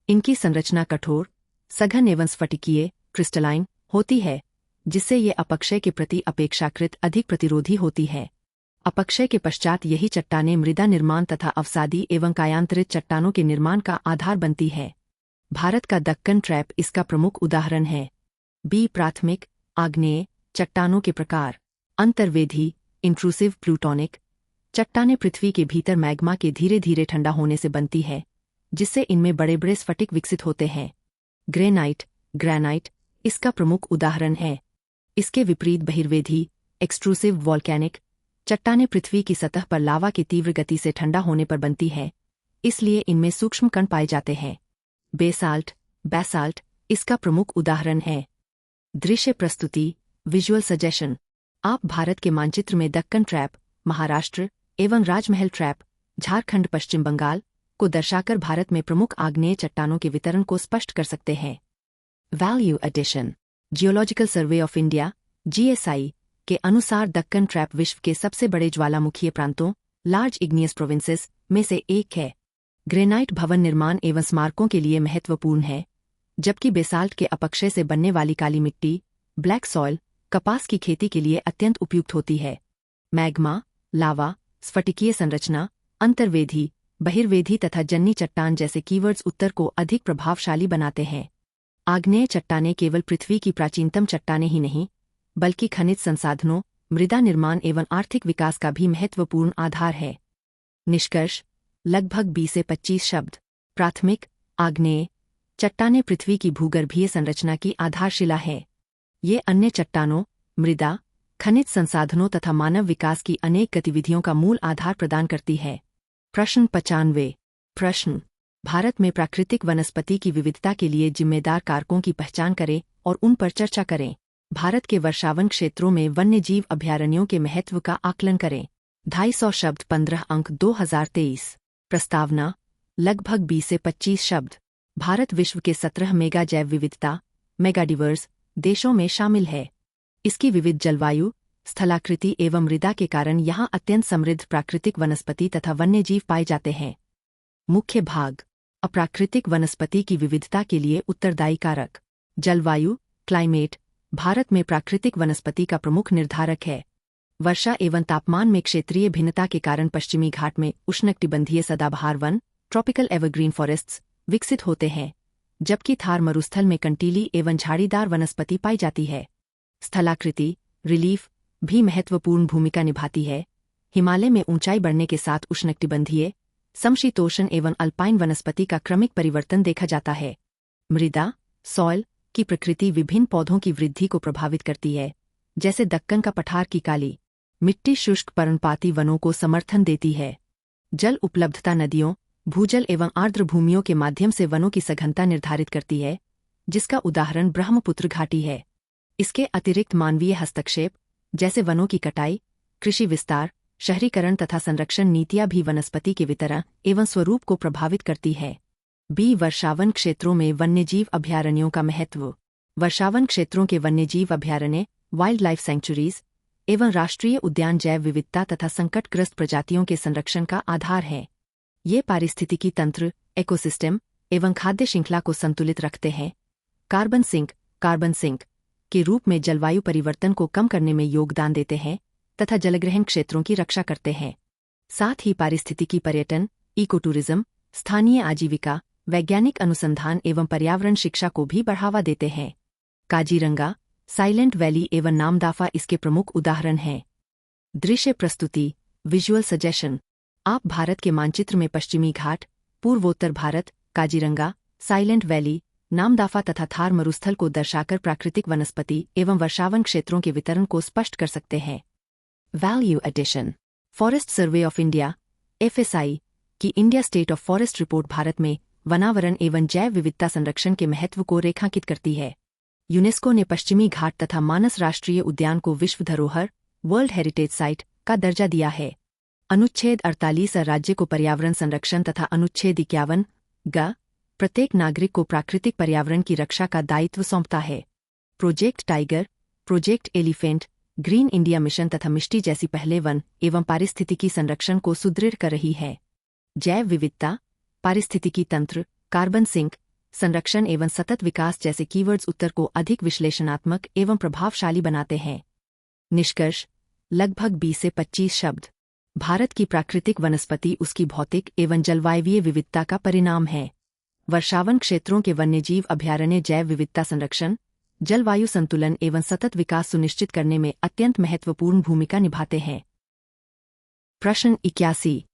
इनकी संरचना कठोर, सघन एवं स्फटिकीय क्रिस्टलाइन होती है, जिससे ये अपक्षय के प्रति अपेक्षाकृत अधिक प्रतिरोधी होती है। अपक्षय के पश्चात यही चट्टानें मृदा निर्माण तथा अवसादी एवं कायांतरित चट्टानों के निर्माण का आधार बनती है। भारत का दक्कन ट्रैप इसका प्रमुख उदाहरण है। बी। प्राथमिक आग्नेय चट्टानों के प्रकार। अंतर्वेधी इंट्रूसिव प्लूटोनिक चट्टानें पृथ्वी के भीतर मैग्मा के धीरे धीरे ठंडा होने से बनती है, जिससे इनमें बड़े बड़े स्फटिक विकसित होते हैं। ग्रेनाइट इसका प्रमुख उदाहरण है। इसके विपरीत बहिर्वेधी एक्सट्रूसिव वॉल्केनिक चट्टानें पृथ्वी की सतह पर लावा की तीव्र गति से ठंडा होने पर बनती है, इसलिए इनमें सूक्ष्म कण पाए जाते हैं। बेसाल्ट इसका प्रमुख उदाहरण है। दृश्य प्रस्तुति विजुअल सजेशन। आप भारत के मानचित्र में दक्कन ट्रैप, महाराष्ट्र एवं राजमहल ट्रैप, झारखंड पश्चिम बंगाल को दर्शाकर भारत में प्रमुख आग्नेय चट्टानों के वितरण को स्पष्ट कर सकते हैं। Value addition. Geological survey of India GSI के अनुसार दक्कन ट्रैप विश्व के सबसे बड़े ज्वालामुखीय प्रांतों लार्ज इग्नियस प्रोविंसेस में से एक है। ग्रेनाइट भवन निर्माण एवं स्मारकों के लिए महत्वपूर्ण है, जबकि बेसाल्ट के अपक्षय से बनने वाली काली मिट्टी ब्लैक सॉइल कपास की खेती के लिए अत्यंत उपयुक्त होती है। मैग्मा, लावा, स्फटिकीय संरचना, अंतर्वेधी, बहिर्वेधी तथा जन्नी चट्टान जैसे कीवर्ड्स उत्तर को अधिक प्रभावशाली बनाते हैं। आग्नेय चट्टानें केवल पृथ्वी की प्राचीनतम चट्टानें ही नहीं, बल्कि खनिज संसाधनों, मृदा निर्माण एवं आर्थिक विकास का भी महत्वपूर्ण आधार है। निष्कर्ष लगभग 20 से 25 शब्द। प्राथमिक आग्नेय चट्टानें पृथ्वी की भूगर्भीय संरचना की आधारशिला है। ये अन्य चट्टानों, मृदा, खनिज संसाधनों तथा मानव विकास की अनेक गतिविधियों का मूल आधार प्रदान करती है। प्रश्न 95। प्रश्न। भारत में प्राकृतिक वनस्पति की विविधता के लिए जिम्मेदार कारकों की पहचान करें और उन पर चर्चा करें। भारत के वर्षावन क्षेत्रों में वन्यजीव अभयारण्यों के महत्व का आकलन करें। 250 शब्द 15 अंक 2023। प्रस्तावना लगभग 20 से 25 शब्द। भारत विश्व के 17 मेगा जैव विविधता मेगाडिवर्स देशों में शामिल है। इसकी विविध जलवायु, स्थलाकृति एवं मृदा के कारण यहाँ अत्यंत समृद्ध प्राकृतिक वनस्पति तथा वन्यजीव पाए जाते हैं। मुख्य भाग। अप्राकृतिक वनस्पति की विविधता के लिए उत्तरदायी कारक। जलवायु, क्लाइमेट, भारत में प्राकृतिक वनस्पति का प्रमुख निर्धारक है। वर्षा एवं तापमान में क्षेत्रीय भिन्नता के कारण पश्चिमी घाट में उष्णकटिबंधीय सदाबहार वन, ट्रॉपिकल एवरग्रीन फॉरेस्ट्स विकसित होते हैं, जबकि थार मरुस्थल में कंटीली एवं झाड़ीदार वनस्पति पाई जाती है। स्थलाकृति, रिलीफ भी महत्वपूर्ण भूमिका निभाती है। हिमालय में ऊंचाई बढ़ने के साथ उष्णकटिबंधीय, समशीतोष्ण एवं अल्पाइन वनस्पति का क्रमिक परिवर्तन देखा जाता है। मृदा, सॉइल की प्रकृति विभिन्न पौधों की वृद्धि को प्रभावित करती है, जैसे दक्कन का पठार की काली मिट्टी शुष्क पर्णपाती वनों को समर्थन देती है। जल उपलब्धता नदियों, भूजल एवं आर्द्र भूमियों के माध्यम से वनों की सघनता निर्धारित करती है, जिसका उदाहरण ब्रह्मपुत्र घाटी है। इसके अतिरिक्त मानवीय हस्तक्षेप, जैसे वनों की कटाई, कृषि विस्तार, शहरीकरण तथा संरक्षण नीतियां भी वनस्पति के वितरण एवं स्वरूप को प्रभावित करती है। वर्षावन क्षेत्रों में वन्यजीव अभयारण्यों का महत्व। वर्षावन क्षेत्रों के वन्यजीव अभयारण्य, वाइल्ड लाइफ सेंचुरीज एवं राष्ट्रीय उद्यान जैव विविधता तथा संकटग्रस्त प्रजातियों के संरक्षण का आधार है। ये पारिस्थितिकी तंत्र, इकोसिस्टम एवं खाद्य श्रृंखला को संतुलित रखते हैं। कार्बन सिंक के रूप में जलवायु परिवर्तन को कम करने में योगदान देते हैं तथा जलग्रहण क्षेत्रों की रक्षा करते हैं। साथ ही पारिस्थितिकी पर्यटन, इको टूरिज्म, स्थानीय आजीविका, वैज्ञानिक अनुसंधान एवं पर्यावरण शिक्षा को भी बढ़ावा देते हैं। काजीरंगा, साइलेंट वैली एवं नामदाफा इसके प्रमुख उदाहरण हैं। दृश्य प्रस्तुति, विजुअल सजेशन। आप भारत के मानचित्र में पश्चिमी घाट, पूर्वोत्तर भारत, काजीरंगा, साइलेंट वैली, नामदाफा तथा थार मरुस्थल को दर्शाकर प्राकृतिक वनस्पति एवं वर्षावन क्षेत्रों के वितरण को स्पष्ट कर सकते हैं। Value addition. Forest survey of India (FSI) की India state of forest report Bharat में वनावरण एवं जैव विविधता संरक्षण के महत्व को रेखांकित करती है। यूनेस्को ने पश्चिमी घाट तथा मानस राष्ट्रीय उद्यान को विश्व धरोहर (वर्ल्ड हेरिटेज साइट) का दर्जा दिया है। अनुच्छेद 48 राज्य को पर्यावरण संरक्षण तथा अनुच्छेद 51 ग प्रत्येक नागरिक को प्राकृतिक पर्यावरण की रक्षा का दायित्व सौंपता है। Project tiger, project elephant, green India mission तथा मिष्टी जैसी पहले वन एवं पारिस्थितिकी संरक्षण को सुदृढ़ कर रही है। जैव विविधता, पारिस्थितिकी तंत्र, कार्बन सिंक, संरक्षण एवं सतत विकास जैसे कीवर्ड्स उत्तर को अधिक विश्लेषणात्मक एवं प्रभावशाली बनाते हैं। निष्कर्ष, लगभग 20 से 25 शब्द। भारत की प्राकृतिक वनस्पति उसकी भौतिक एवं जलवायवीय विविधता का परिणाम है। वर्षावन क्षेत्रों के वन्यजीव अभयारण्य जैव विविधता संरक्षण, जलवायु संतुलन एवं सतत विकास सुनिश्चित करने में अत्यंत महत्वपूर्ण भूमिका निभाते हैं। प्रश्न 81।